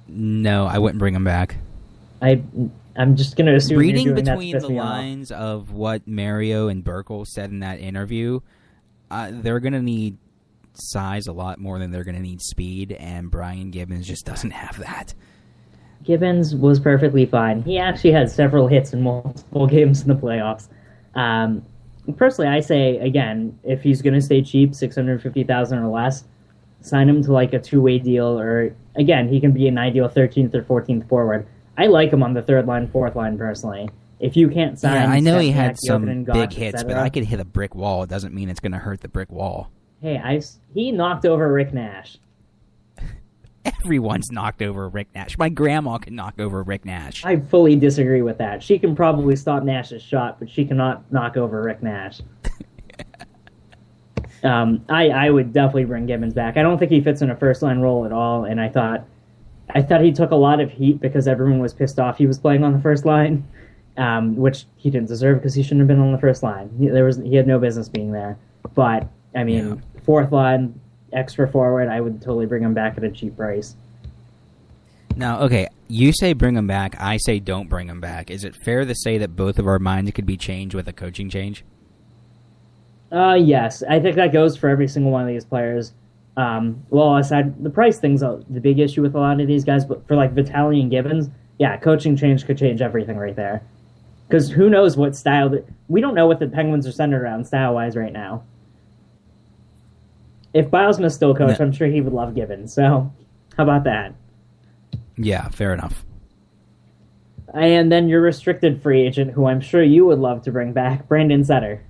[SPEAKER 2] No, I wouldn't bring him back.
[SPEAKER 1] I'm just going to assume
[SPEAKER 2] reading
[SPEAKER 1] you're doing
[SPEAKER 2] between
[SPEAKER 1] that
[SPEAKER 2] the lines of what Mario and Burkle said in that interview, they're going to need size a lot more than they're going to need speed, and Brian Gibbons just doesn't have that.
[SPEAKER 1] Gibbons was perfectly fine. He actually had several hits in multiple games in the playoffs. Personally, I say, again, if he's going to stay cheap, 650,000 or less, sign him to like a two-way deal, or, again, he can be an ideal 13th or 14th forward. I like him on the third line, fourth line, personally. If you can't sign...
[SPEAKER 2] Yeah, I know he had
[SPEAKER 1] Stepniak,
[SPEAKER 2] some
[SPEAKER 1] Jokic,
[SPEAKER 2] big
[SPEAKER 1] Goff,
[SPEAKER 2] hits,
[SPEAKER 1] etc.
[SPEAKER 2] but I could hit a brick wall. It doesn't mean it's going to hurt the brick wall.
[SPEAKER 1] Hey, he knocked over Rick Nash.
[SPEAKER 2] Everyone's knocked over Rick Nash. My grandma can knock over Rick Nash.
[SPEAKER 1] I fully disagree with that. She can probably stop Nash's shot, but she cannot knock over Rick Nash. I would definitely bring Gibbons back. I don't think he fits in a first-line role at all, and I thought he took a lot of heat because everyone was pissed off he was playing on the first line, which he didn't deserve because he shouldn't have been on the first line. He had no business being there. But, I mean, fourth line, extra forward, I would totally bring him back at a cheap price.
[SPEAKER 2] Now, okay, you say bring him back. I say don't bring him back. Is it fair to say that both of our minds could be changed with a coaching change?
[SPEAKER 1] Yes. I think that goes for every single one of these players. Well, aside, the price thing's the big issue with a lot of these guys, but for, like, Vitali and Gibbons, yeah, coaching change could change everything right there. Because who knows what style... we don't know what the Penguins are centered around style-wise right now. If Bilesma's still coach, I'm sure he would love Gibbons. So, how about that?
[SPEAKER 2] Yeah, fair enough.
[SPEAKER 1] And then your restricted free agent, who I'm sure you would love to bring back, Brandon Sutter.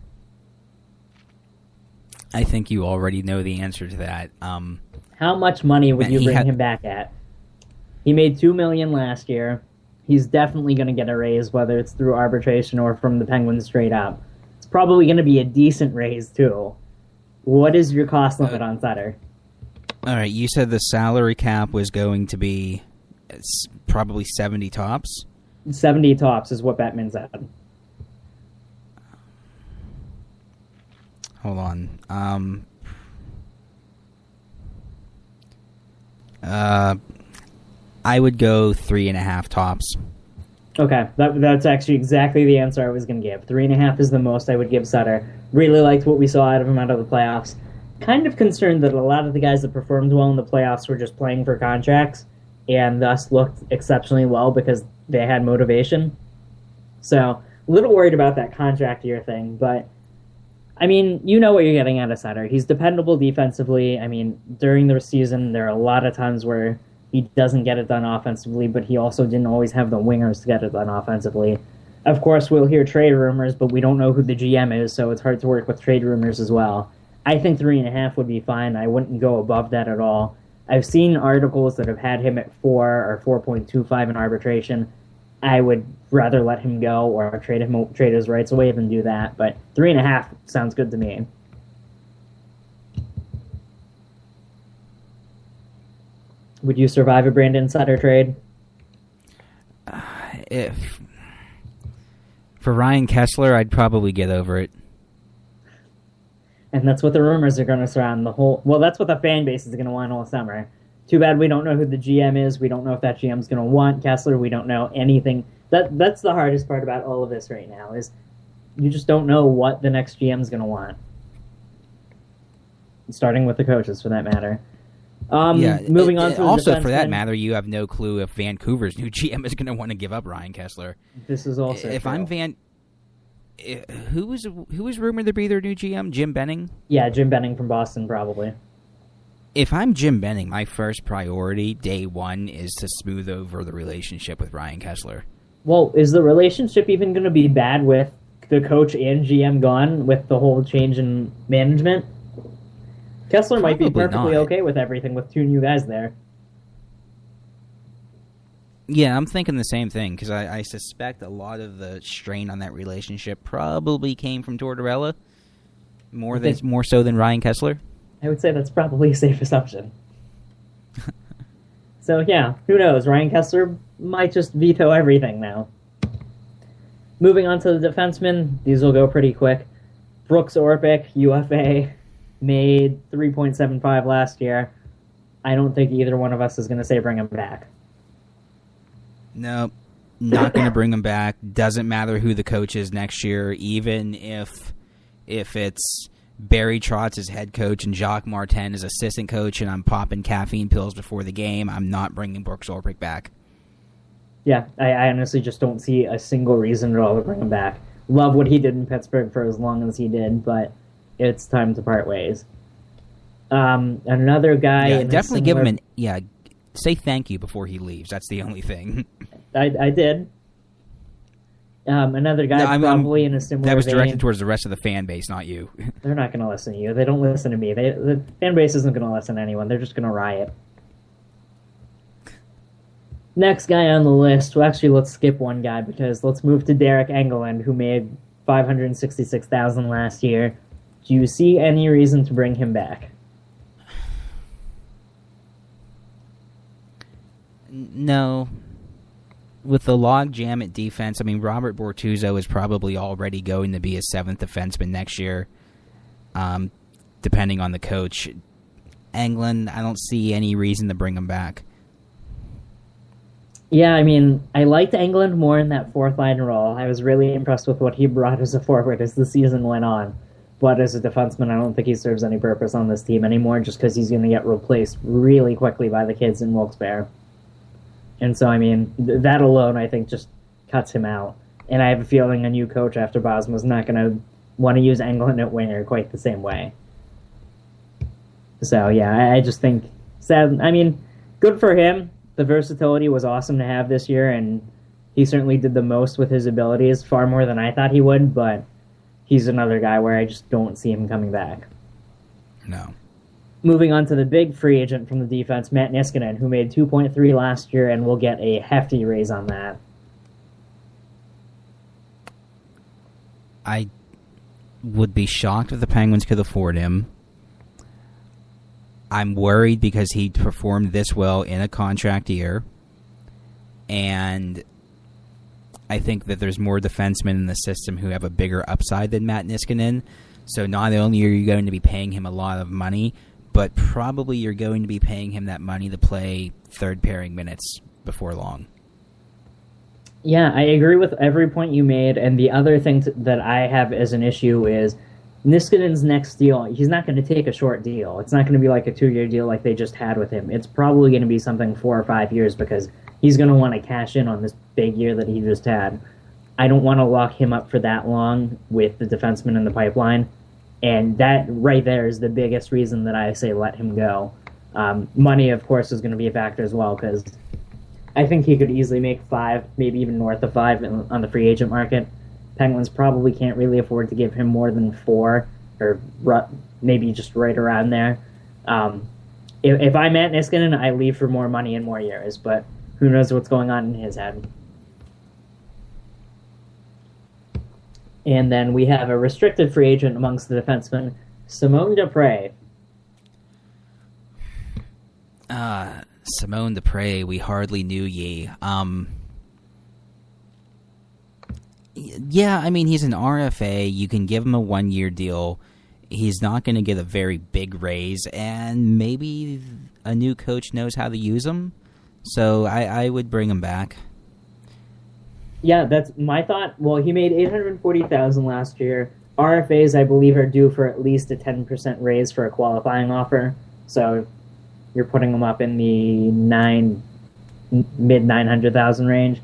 [SPEAKER 2] I think you already know the answer to that.
[SPEAKER 1] How much money would you bring him back at? He made $2 million last year. He's definitely going to get a raise, whether it's through arbitration or from the Penguins straight up. It's probably going to be a decent raise, too. What is your cost limit on Sutter?
[SPEAKER 2] All right, you said the salary cap was going to be probably 70 tops?
[SPEAKER 1] 70 tops is what Bettman said.
[SPEAKER 2] Hold on. I would go 3.5 tops.
[SPEAKER 1] Okay, that's actually exactly the answer I was going to give. 3.5 is the most I would give Sutter. Really liked what we saw out of him out of the playoffs. Kind of concerned that a lot of the guys that performed well in the playoffs were just playing for contracts and thus looked exceptionally well because they had motivation. So, a little worried about that contract year thing, but I mean, you know what you're getting out of Sutter. He's dependable defensively. I mean, during the season, there are a lot of times where he doesn't get it done offensively, but he also didn't always have the wingers to get it done offensively. Of course, we'll hear trade rumors, but we don't know who the GM is, so it's hard to work with trade rumors as well. I think 3.5 would be fine. I wouldn't go above that at all. I've seen articles that have had him at 4 or 4.25 in arbitration. I would rather let him go or trade his rights away than do that, but 3.5 sounds good to me. Would you survive a Brandon Sutter trade?
[SPEAKER 2] If for Ryan Kessler, I'd probably get over it.
[SPEAKER 1] And that's what the rumors are going to surround the whole... well, that's what the fan base is going to want all summer. Too bad we don't know who the GM is. We don't know if that GM's going to want Kessler. We don't know anything. That's the hardest part about all of this right now, is you just don't know what the next GM's going to want. Starting with the coaches, for that matter. Moving on to
[SPEAKER 2] also, for that matter, you have no clue if Vancouver's new GM is going to want to give up Ryan Kessler.
[SPEAKER 1] This is also
[SPEAKER 2] if
[SPEAKER 1] true.
[SPEAKER 2] I'm who was rumored to be their new GM? Jim Benning?
[SPEAKER 1] Yeah, Jim Benning from Boston, probably.
[SPEAKER 2] If I'm Jim Benning, my first priority, day one, is to smooth over the relationship with Ryan Kessler.
[SPEAKER 1] Well, is the relationship even going to be bad with the coach and GM gone with the whole change in management? Kessler might be
[SPEAKER 2] Probably
[SPEAKER 1] perfectly
[SPEAKER 2] not.
[SPEAKER 1] okay with everything with 2 new guys there.
[SPEAKER 2] Yeah, I'm thinking the same thing, because I suspect a lot of the strain on that relationship probably came from Tortorella, more so than Ryan Kessler.
[SPEAKER 1] I would say that's probably a safe assumption. So yeah, who knows? Ryan Kessler might just veto everything now. Moving on to the defensemen, these will go pretty quick. Brooks Orpik, UFA, made 3.75 last year. I don't think either one of us is going to say bring him back.
[SPEAKER 2] No, not going to bring him back. Doesn't matter who the coach is next year, even if it's Barry Trotz as head coach and Jacques Martin as assistant coach, and I'm popping caffeine pills before the game, I'm not bringing Brooks Orpik back.
[SPEAKER 1] Yeah, I honestly just don't see a single reason at all to bring him back. Love what he did in Pittsburgh for as long as he did, but it's time to part ways. Another guy...
[SPEAKER 2] Yeah, definitely give him say thank you before he leaves. That's the only thing.
[SPEAKER 1] I did. Another guy probably in a similar
[SPEAKER 2] That was directed
[SPEAKER 1] vein.
[SPEAKER 2] towards the rest of the fan base, not you.
[SPEAKER 1] They're not going to listen to you. They don't listen to me. The fan base isn't going to listen to anyone. They're just going to riot. Next guy on the list, well, actually, let's skip one guy because let's move to Derek Engeland, who made $566,000 last year. Do you see any reason to bring him back?
[SPEAKER 2] No. With the log jam at defense, I mean, Robert Bortuzzo is probably already going to be a 7th defenseman next year, depending on the coach. Englund, I don't see any reason to bring him back.
[SPEAKER 1] Yeah, I mean, I liked Engeland more in that fourth line role. I was really impressed with what he brought as a forward as the season went on. But as a defenseman, I don't think he serves any purpose on this team anymore just because he's going to get replaced really quickly by the kids in Wilkes-Barre. And so, I mean, that alone, I think, just cuts him out. And I have a feeling a new coach after Bosma is not going to want to use Engeland at winger quite the same way. So, yeah, I just think, sad. I mean, good for him. The versatility was awesome to have this year, and he certainly did the most with his abilities, far more than I thought he would, but he's another guy where I just don't see him coming back.
[SPEAKER 2] No.
[SPEAKER 1] Moving on to the big free agent from the defense, Matt Niskanen, who made 2.3 last year and will get a hefty raise on that.
[SPEAKER 2] I would be shocked if the Penguins could afford him. I'm worried because he performed this well in a contract year. And I think that there's more defensemen in the system who have a bigger upside than Matt Niskanen. So not only are you going to be paying him a lot of money, but probably you're going to be paying him that money to play third pairing minutes before long.
[SPEAKER 1] Yeah, I agree with every point you made, and the other thing that I have as an issue is Niskanen's next deal, he's not going to take a short deal. It's not going to be like a 2-year deal like they just had with him. It's probably going to be something 4 or 5 years because he's going to want to cash in on this big year that he just had. I don't want to lock him up for that long with the defenseman in the pipeline. And that right there is the biggest reason that I say let him go. Money, of course, is going to be a factor as well because I think he could easily make 5, maybe even north of 5 on the free agent market. Penguins probably can't really afford to give him more than 4, or maybe just right around there. If I'm Matt Niskanen, I leave for more money and more years, but who knows what's going on in his head. And then we have a restricted free agent amongst the defensemen, Simone Dupre.
[SPEAKER 2] Simone Dupre, we hardly knew ye. Yeah, I mean, he's an RFA. You can give him a 1-year deal. He's not going to get a very big raise, and maybe a new coach knows how to use him. So I would bring him back.
[SPEAKER 1] Yeah, that's my thought. Well, he made $840,000 last year. RFAs, I believe, are due for at least a 10% raise for a qualifying offer. So you're putting them up in the mid 900,000 range.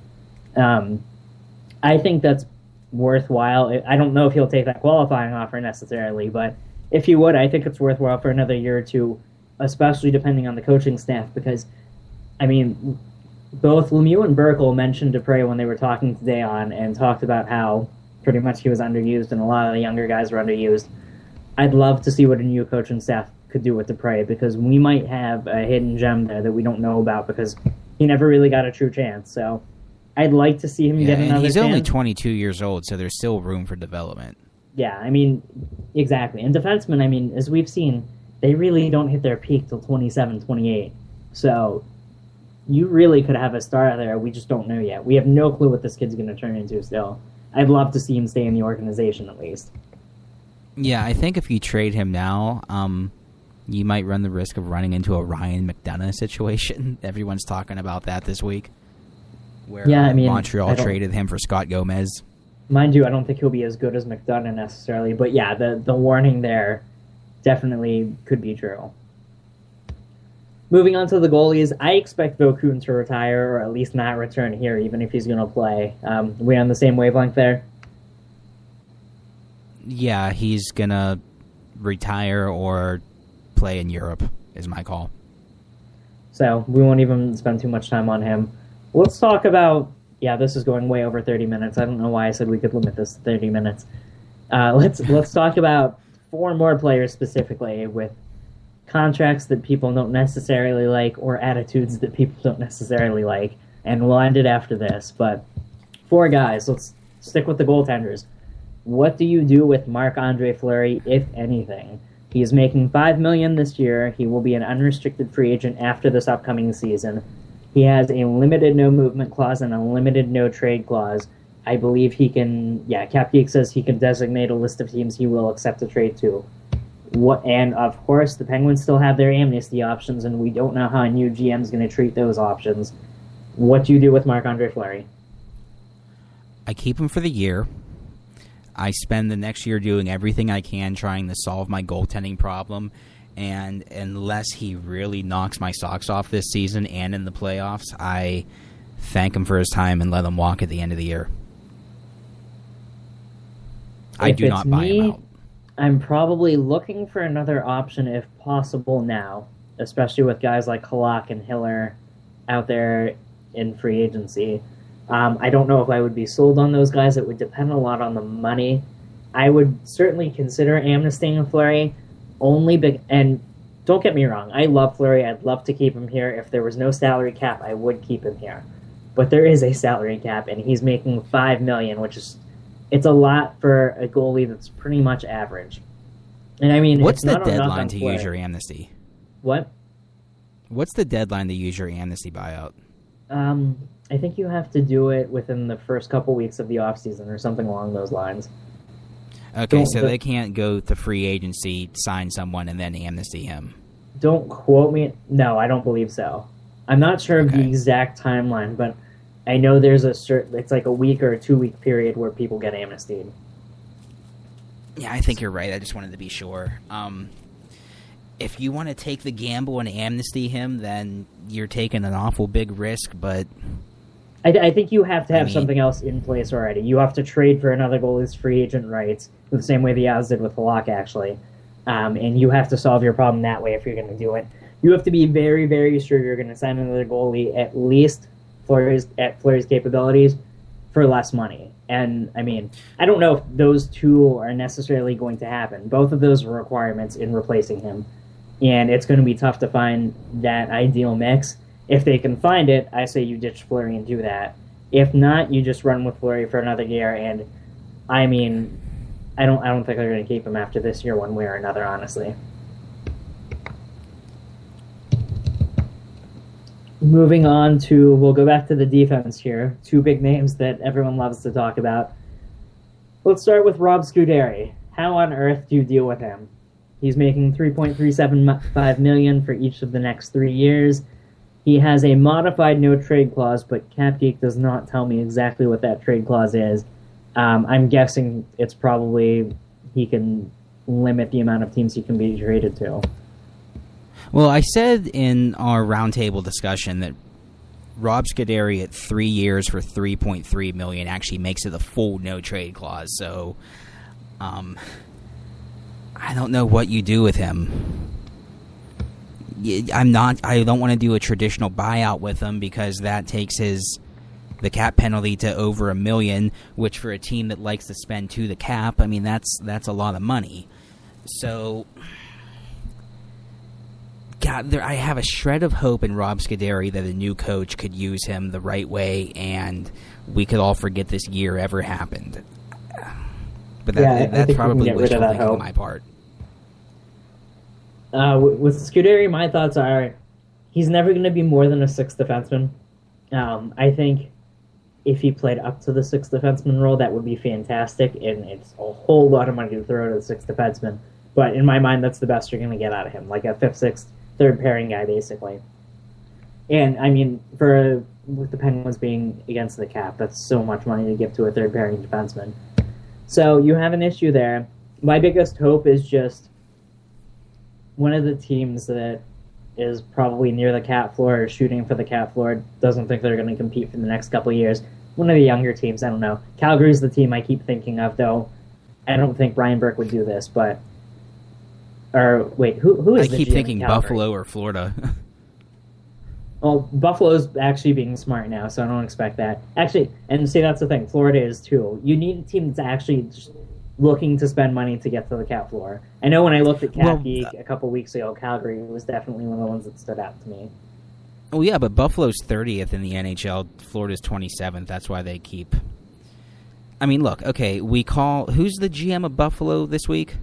[SPEAKER 1] I think that's worthwhile. I don't know if he'll take that qualifying offer necessarily, but if he would, I think it's worthwhile for another year or two, especially depending on the coaching staff, because, I mean, both Lemieux and Burkle mentioned Dupre when they were talking today and talked about how pretty much he was underused and a lot of the younger guys were underused. I'd love to see what a new coaching staff could do with Dupre, because we might have a hidden gem there that we don't know about because he never really got a true chance. So I'd like to see him get another chance.
[SPEAKER 2] And he's only 22 years old, so there's still room for development.
[SPEAKER 1] Yeah, I mean, exactly. And defensemen, I mean, as we've seen, they really don't hit their peak till 27, 28. So you really could have a star there. We just don't know yet. We have no clue what this kid's going to turn into still. I'd love to see him stay in the organization at least.
[SPEAKER 2] Yeah, I think if you trade him now, you might run the risk of running into a Ryan McDonough situation. Everyone's talking about that this week, where Montreal traded him for Scott Gomez.
[SPEAKER 1] Mind you, I don't think he'll be as good as McDonough necessarily, but yeah, the warning there definitely could be true. Moving on to the goalies, I expect Vokun to retire, or at least not return here, even if he's going to play. We on the same wavelength there?
[SPEAKER 2] Yeah, he's going to retire or play in Europe, is my call.
[SPEAKER 1] So we won't even spend too much time on him. Let's talk about... Yeah, this is going way over 30 minutes. I don't know why I said we could limit this to 30 minutes. Let's talk about 4 more players specifically with contracts that people don't necessarily like or attitudes that people don't necessarily like, and we'll end it after this. But 4 guys, let's stick with the goaltenders. What do you do with Marc-Andre Fleury, if anything? He is making $5 million this year. He will be an unrestricted free agent after this upcoming season. He has a limited no movement clause and a limited no trade clause. I believe he can, Capgeek says he can designate a list of teams he will accept a trade to. And of course, the Penguins still have their amnesty options, and we don't know how a new GM is going to treat those options. What do you do with Marc-Andre Fleury?
[SPEAKER 2] I keep him for the year. I spend the next year doing everything I can trying to solve my goaltending problem, and unless he really knocks my socks off this season and in the playoffs, I thank him for his time and let him walk at the end of the year. I do not buy him out.
[SPEAKER 1] I'm probably looking for another option if possible now, especially with guys like Halak and Hiller out there in free agency. I don't know if I would be sold on those guys. It would depend a lot on the money. I would certainly consider amnestying Fleury, and don't get me wrong, I love Fleury. I'd love to keep him here. If there was no salary cap, I would keep him here. But there is a salary cap, and he's making $5 million, which is it's a lot for a goalie that's pretty much average. And I mean,
[SPEAKER 2] what's the deadline to use your amnesty?
[SPEAKER 1] What?
[SPEAKER 2] What's the deadline to use your amnesty buyout?
[SPEAKER 1] I think you have to do it within the first couple weeks of the offseason or something along those lines.
[SPEAKER 2] Okay, so they can't go to free agency, sign someone, and then amnesty him.
[SPEAKER 1] Don't quote me. No, I don't believe so. I'm not sure of the exact timeline, but I know there's it's like a week or a 2-week period where people get amnestied.
[SPEAKER 2] Yeah, I think you're right. I just wanted to be sure. If you want to take the gamble and amnesty him, then you're taking an awful big risk, but...
[SPEAKER 1] I think you have to have something else in place already. You have to trade for another goalie's free agent rights, the same way the Oz did with Halak, actually. And you have to solve your problem that way if you're going to do it. You have to be very, very sure you're going to sign another goalie at least at Fleury's capabilities for less money. And, I mean, I don't know if those two are necessarily going to happen. Both of those are requirements in replacing him. And it's going to be tough to find that ideal mix. If they can find it, I say you ditch Fleury and do that. If not, you just run with Fleury for another year. And, I mean, I don't think they're going to keep him after this year one way or another, honestly. Moving on we'll go back to the defense here. 2 big names that everyone loves to talk about. Let's start with Rob Scuderi. How on earth do you deal with him? He's making $3.375 million for each of the next 3 years. He has a modified no-trade clause, but Capgeek does not tell me exactly what that trade clause is. I'm guessing it's probably he can limit the amount of teams he can be traded to.
[SPEAKER 2] Well, I said in our roundtable discussion that Rob Scuderi at 3 years for $3.3 million actually makes it a full no-trade clause. So, I don't know what you do with him. I don't want to do a traditional buyout with him because that takes the cap penalty to over $1 million, which for a team that likes to spend to the cap, I mean that's a lot of money. So God, I have a shred of hope in Rob Scuderi that a new coach could use him the right way, and we could all forget this year ever happened. But that's probably wishful thinking on my part.
[SPEAKER 1] With Scuderi, my thoughts are he's never going to be more than a sixth defenseman. I think if he played up to the sixth defenseman role, that would be fantastic, and it's a whole lot of money to throw to the sixth defenseman. But in my mind, that's the best you're going to get out of him, like a fifth, sixth, third pairing guy, basically. And, I mean, with the Penguins being against the cap, that's so much money to give to a third pairing defenseman. So you have an issue there. My biggest hope is just one of the teams that is probably near the cap floor or shooting for the cap floor doesn't think they're going to compete for the next couple of years. One of the younger teams, I don't know. Calgary's the team I keep thinking of, though. I don't think Brian Burke would do this, but... Or, wait, who is the GM?
[SPEAKER 2] I keep thinking Buffalo or Florida.
[SPEAKER 1] Well, Buffalo's actually being smart now, so I don't expect that. Actually, and see, that's the thing. Florida is, too. You need a team that's actually just looking to spend money to get to the cap floor. I know when I looked at Cap Geek a couple weeks ago, Calgary was definitely one of the ones that stood out to me.
[SPEAKER 2] Oh, yeah, but Buffalo's 30th in the NHL. Florida's 27th. That's why they keep... I mean, look, okay, who's the GM of Buffalo this week?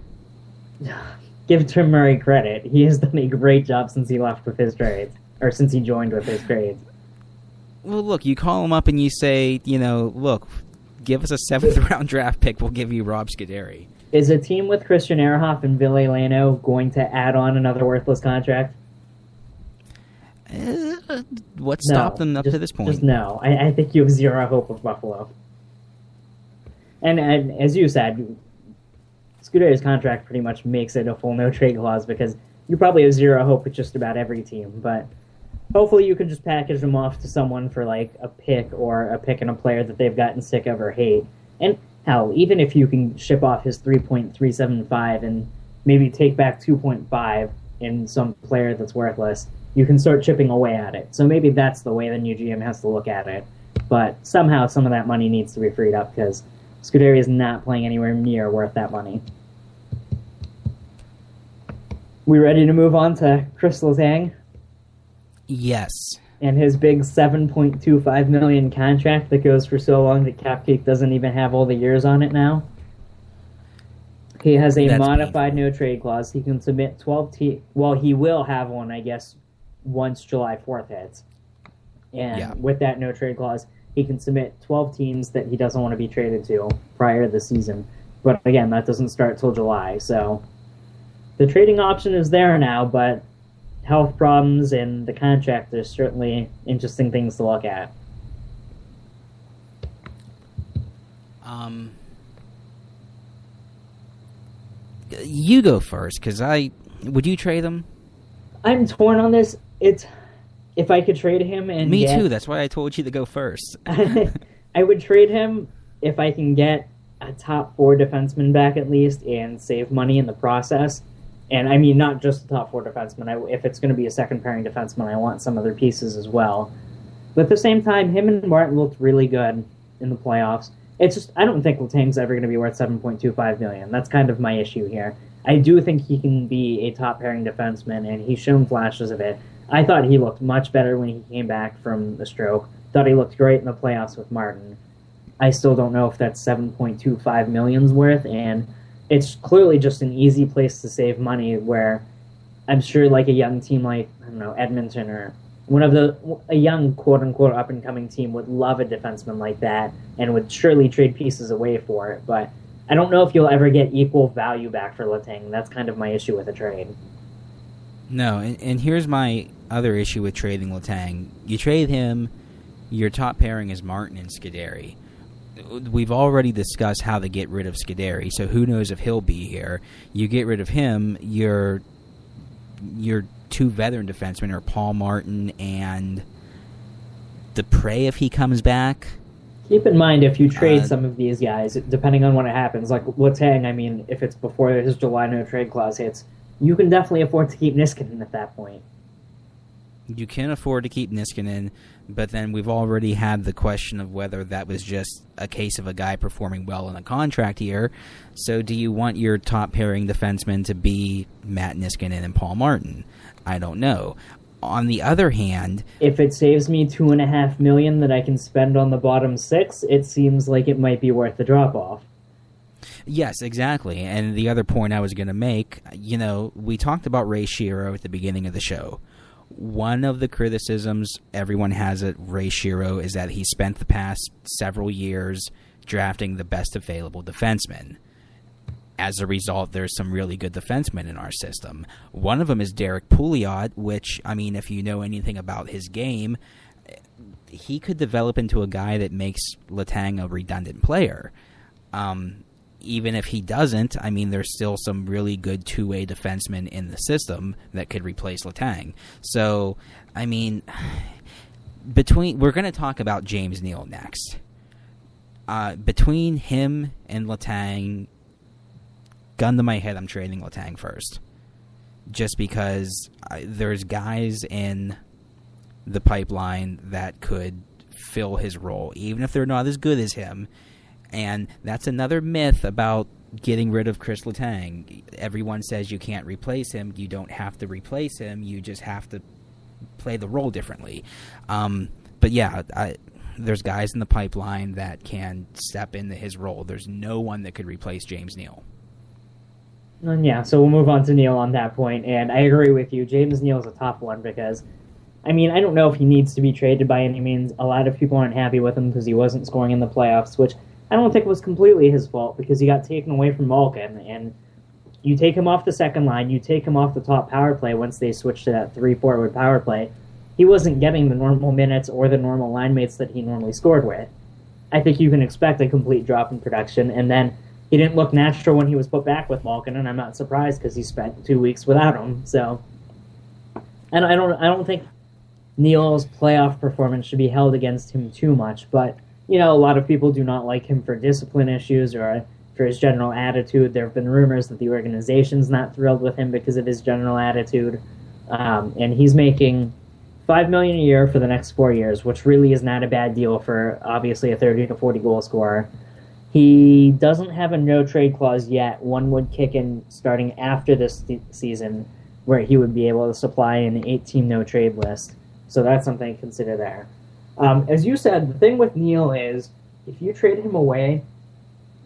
[SPEAKER 1] Give Tim Murray credit. He has done a great job since he left with his trades. Or since he joined with his trades.
[SPEAKER 2] Well, look, you call him up and you say, look, give us a 7th-round draft pick. We'll give you Rob Scuderi.
[SPEAKER 1] Is a team with Christian Ehrhoff and Ville Lano going to add on another worthless contract?
[SPEAKER 2] What stopped them up to this point?
[SPEAKER 1] Just no. I think you have zero hope of Buffalo. And as you said, Scuderi's contract pretty much makes it a full no-trade clause because you probably have zero hope with just about every team. But hopefully you can just package them off to someone for like a pick and a player that they've gotten sick of or hate. And hell, even if you can ship off his 3.375 and maybe take back 2.5 in some player that's worthless, you can start chipping away at it. So maybe that's the way the new GM has to look at it. But somehow some of that money needs to be freed up because Scuderi is not playing anywhere near worth that money. We ready to move on to Chris Letang?
[SPEAKER 2] Yes.
[SPEAKER 1] And his big $7.25 million contract that goes for so long that Capcake doesn't even have all the years on it now. He has a modified no-trade clause. He can submit 12 teams. Well, he will have one, I guess, once July 4th hits. And with that no-trade clause, he can submit 12 teams that he doesn't want to be traded to prior to the season. But again, that doesn't start till July. So the trading option is there now, but health problems and the contract are certainly interesting things to look at.
[SPEAKER 2] You go first, because would you trade him?
[SPEAKER 1] I'm torn on this. If I could trade him and
[SPEAKER 2] Me too, that's why I told you to go first.
[SPEAKER 1] I would trade him if I can get a top 4 defenseman back at least and save money in the process. And I mean, not just the top 4 defenseman. If it's going to be a second pairing defenseman, I want some other pieces as well. But at the same time, him and Martin looked really good in the playoffs. It's just, I don't think Letang's ever going to be worth $7.25 million. That's kind of my issue here. I do think he can be a top pairing defenseman, and he's shown flashes of it. I thought he looked much better when he came back from the stroke. Thought he looked great in the playoffs with Martin. I still don't know if that's $7.25 million's worth, and it's clearly just an easy place to save money where I'm sure like a young team like, I don't know, Edmonton or a young quote-unquote up-and-coming team would love a defenseman like that and would surely trade pieces away for it. But I don't know if you'll ever get equal value back for Letang. That's kind of my issue with a trade.
[SPEAKER 2] No, and here's my other issue with trading Letang. You trade him, your top pairing is Martin and Scuderi. We've already discussed how to get rid of Scuderi, so who knows if he'll be here. You get rid of him, your 2 veteran defensemen are Paul Martin and Dupre if he comes back.
[SPEAKER 1] Keep in mind, if you trade some of these guys, depending on when it happens, like Letang, I mean, if it's before his July no-trade clause hits, you can definitely afford to keep Niskanen at that point.
[SPEAKER 2] You can afford to keep Niskanen, but then we've already had the question of whether that was just a case of a guy performing well in a contract year. So do you want your top pairing defenseman to be Matt Niskanen and Paul Martin? I don't know. On the other hand,
[SPEAKER 1] if it saves me $2.5 million that I can spend on the bottom six, it seems like it might be worth the drop off.
[SPEAKER 2] Yes, exactly. And the other point I was going to make, we talked about Ray Shero at the beginning of the show. One of the criticisms everyone has at Ray Shero is that he spent the past several years drafting the best available defensemen. As a result, there's some really good defensemen in our system. One of them is Derek Pouliot, which, if you know anything about his game, he could develop into a guy that makes Letang a redundant player. Even if he doesn't, there's still some really good two-way defensemen in the system that could replace Letang. So, we're going to talk about James Neal next. Between him and Letang, gun to my head, I'm trading Letang first. Just because there's guys in the pipeline that could fill his role, even if they're not as good as him. And that's another myth about getting rid of Chris Letang. Everyone says you can't replace him. You don't have to replace him. You just have to play the role differently. But yeah, there's guys in the pipeline that can step into his role. There's no one that could replace James Neal.
[SPEAKER 1] Yeah, so we'll move on to Neal on that point. And I agree with you. James Neal's a tough one because, I don't know if he needs to be traded by any means. A lot of people aren't happy with him because he wasn't scoring in the playoffs, which I don't think it was completely his fault because he got taken away from Malkin, and you take him off the second line, you take him off the top power play once they switched to that 3-forward power play. He wasn't getting the normal minutes or the normal line mates that he normally scored with. I think you can expect a complete drop in production, and then he didn't look natural when he was put back with Malkin, and I'm not surprised because he spent 2 weeks without him. So, and I don't think Neal's playoff performance should be held against him too much, but a lot of people do not like him for discipline issues or for his general attitude. There have been rumors that the organization's not thrilled with him because of his general attitude. And he's making $5 million a year for the next 4 years, which really is not a bad deal for, obviously, a 30 to 40 goal scorer. He doesn't have a no-trade clause yet. One would kick in starting after this season, where he would be able to supply an 8-team no-trade list. So that's something to consider there. As you said, the thing with Neal is, if you trade him away,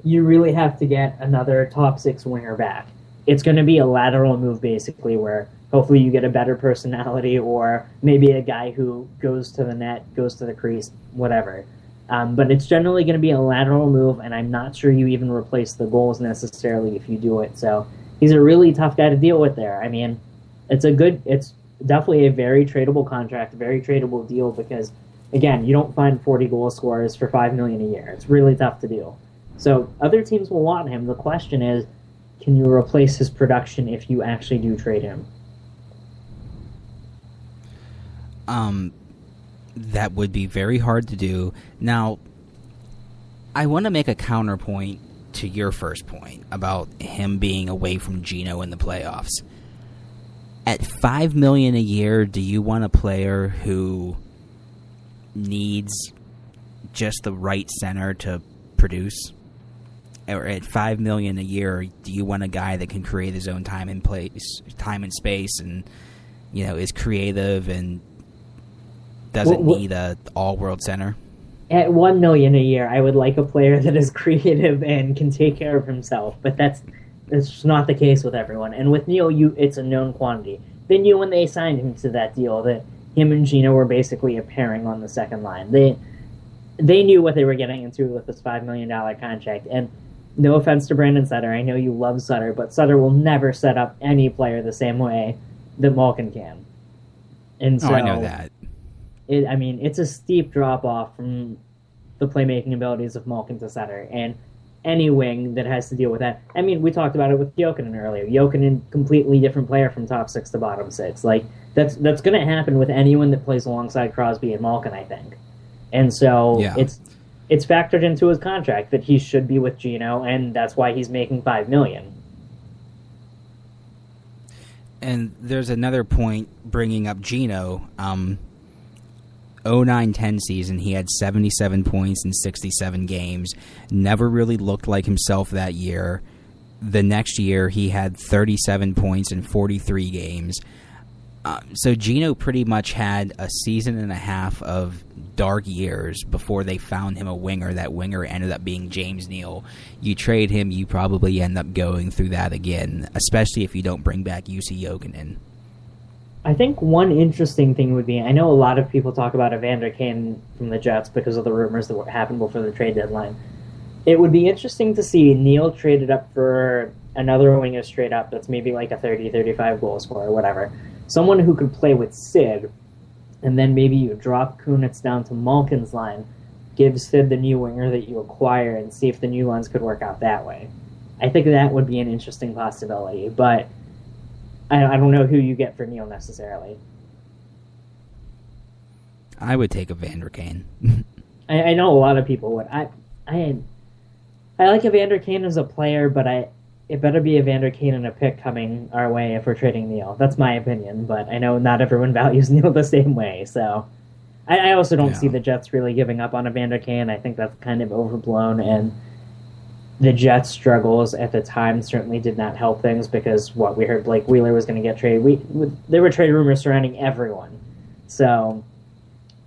[SPEAKER 1] you really have to get another top six winger back. It's going to be a lateral move, basically, where hopefully you get a better personality or maybe a guy who goes to the net, goes to the crease, whatever. But it's generally going to be a lateral move, and I'm not sure you even replace the goals necessarily if you do it. So he's a really tough guy to deal with there. It's definitely a very tradable contract, a very tradable deal because, again, you don't find 40 goal scorers for $5 million a year. It's really tough to do. So other teams will want him. The question is, can you replace his production if you actually do trade him?
[SPEAKER 2] That would be very hard to do. Now, I want to make a counterpoint to your first point about him being away from Gino in the playoffs. At $5 million a year, do you want a player who needs just the right center to produce? Or at $5 million a year, do you want a guy that can create his own time and space, and is creative and doesn't need a all-world center?
[SPEAKER 1] At $1 million a year, I would like a player that is creative and can take care of himself, but that's not the case with everyone. And with Neal, it's a known quantity. They knew when they signed him to that deal that him and Gino were basically a pairing on the second line. They knew what they were getting into with this $5 million contract. And no offense to Brandon Sutter, I know you love Sutter, but Sutter will never set up any player the same way that Malkin can. And so,
[SPEAKER 2] I know that.
[SPEAKER 1] It's a steep drop-off from the playmaking abilities of Malkin to Sutter. And any wing that has to deal with that. We talked about it with Jokinen earlier. Jokinen, completely different player from top six to bottom six. Like, that's going to happen with anyone that plays alongside Crosby and Malkin, I think. And so it's factored into his contract that he should be with Gino, and that's why he's making $5 million.
[SPEAKER 2] And there's another point bringing up Gino. 09-10 season, he had 77 points in 67 games. Never really looked like himself that year. The next year, he had 37 points in 43 games. So Gino pretty much had a season and a half of dark years before they found him a winger. That winger ended up being James Neal. You trade him, you probably end up going through that again, especially if you don't bring back UC Jokinen.
[SPEAKER 1] I think one interesting thing would be, I know a lot of people talk about Evander Kane from the Jets because of the rumors that happened before the trade deadline. It would be interesting to see Neal traded up for another winger straight up that's maybe like a 30, 35 goal scorer, whatever. Someone who could play with Sid, and then maybe you drop Kunitz down to Malkin's line, give Sid the new winger that you acquire, and see if the new ones could work out that way. I think that would be an interesting possibility, but I don't know who you get for Neal necessarily.
[SPEAKER 2] I would take Evander Kane.
[SPEAKER 1] I know a lot of people would. I like Evander Kane as a player, but it better be Evander Kane and a pick coming our way if we're trading Neal. That's my opinion, but I know not everyone values Neal the same way. So I also don't see the Jets really giving up on Evander Kane. I think that's kind of overblown, and the Jets' struggles at the time certainly did not help things because we heard Blake Wheeler was going to get traded. There were trade rumors surrounding everyone. So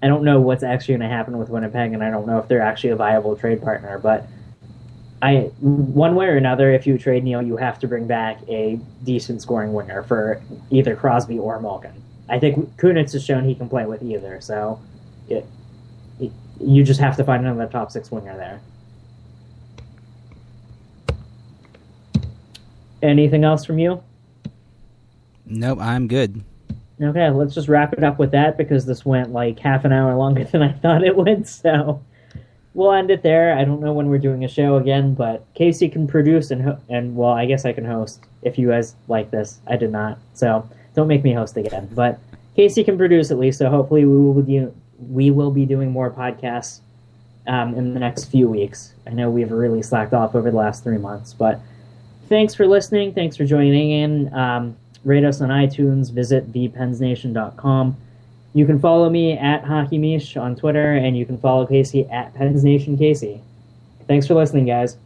[SPEAKER 1] I don't know what's actually going to happen with Winnipeg, and I don't know if they're actually a viable trade partner. But one way or another, if you trade Neal, you have to bring back a decent scoring winger for either Crosby or Malkin. I think Kunitz has shown he can play with either, so you just have to find another top six winger there. Anything else from you?
[SPEAKER 2] Nope, I'm good.
[SPEAKER 1] Okay, let's just wrap it up with that because this went like half an hour longer than I thought it would, so we'll end it there. I don't know when we're doing a show again, but Casey can produce and well, I guess I can host if you guys like this. I did not, so don't make me host again. But Casey can produce at least, so hopefully we will be doing more podcasts in the next few weeks. I know we've really slacked off over the last 3 months, but thanks for listening. Thanks for joining in. Rate us on iTunes. Visit thepensnation.com. You can follow me at HockeyMish on Twitter, and you can follow Casey at PensNationCasey. Thanks for listening, guys.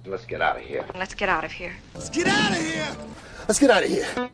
[SPEAKER 3] Let's get out of here.
[SPEAKER 4] Let's get out of here.
[SPEAKER 5] Let's get out of here. Let's get out of here.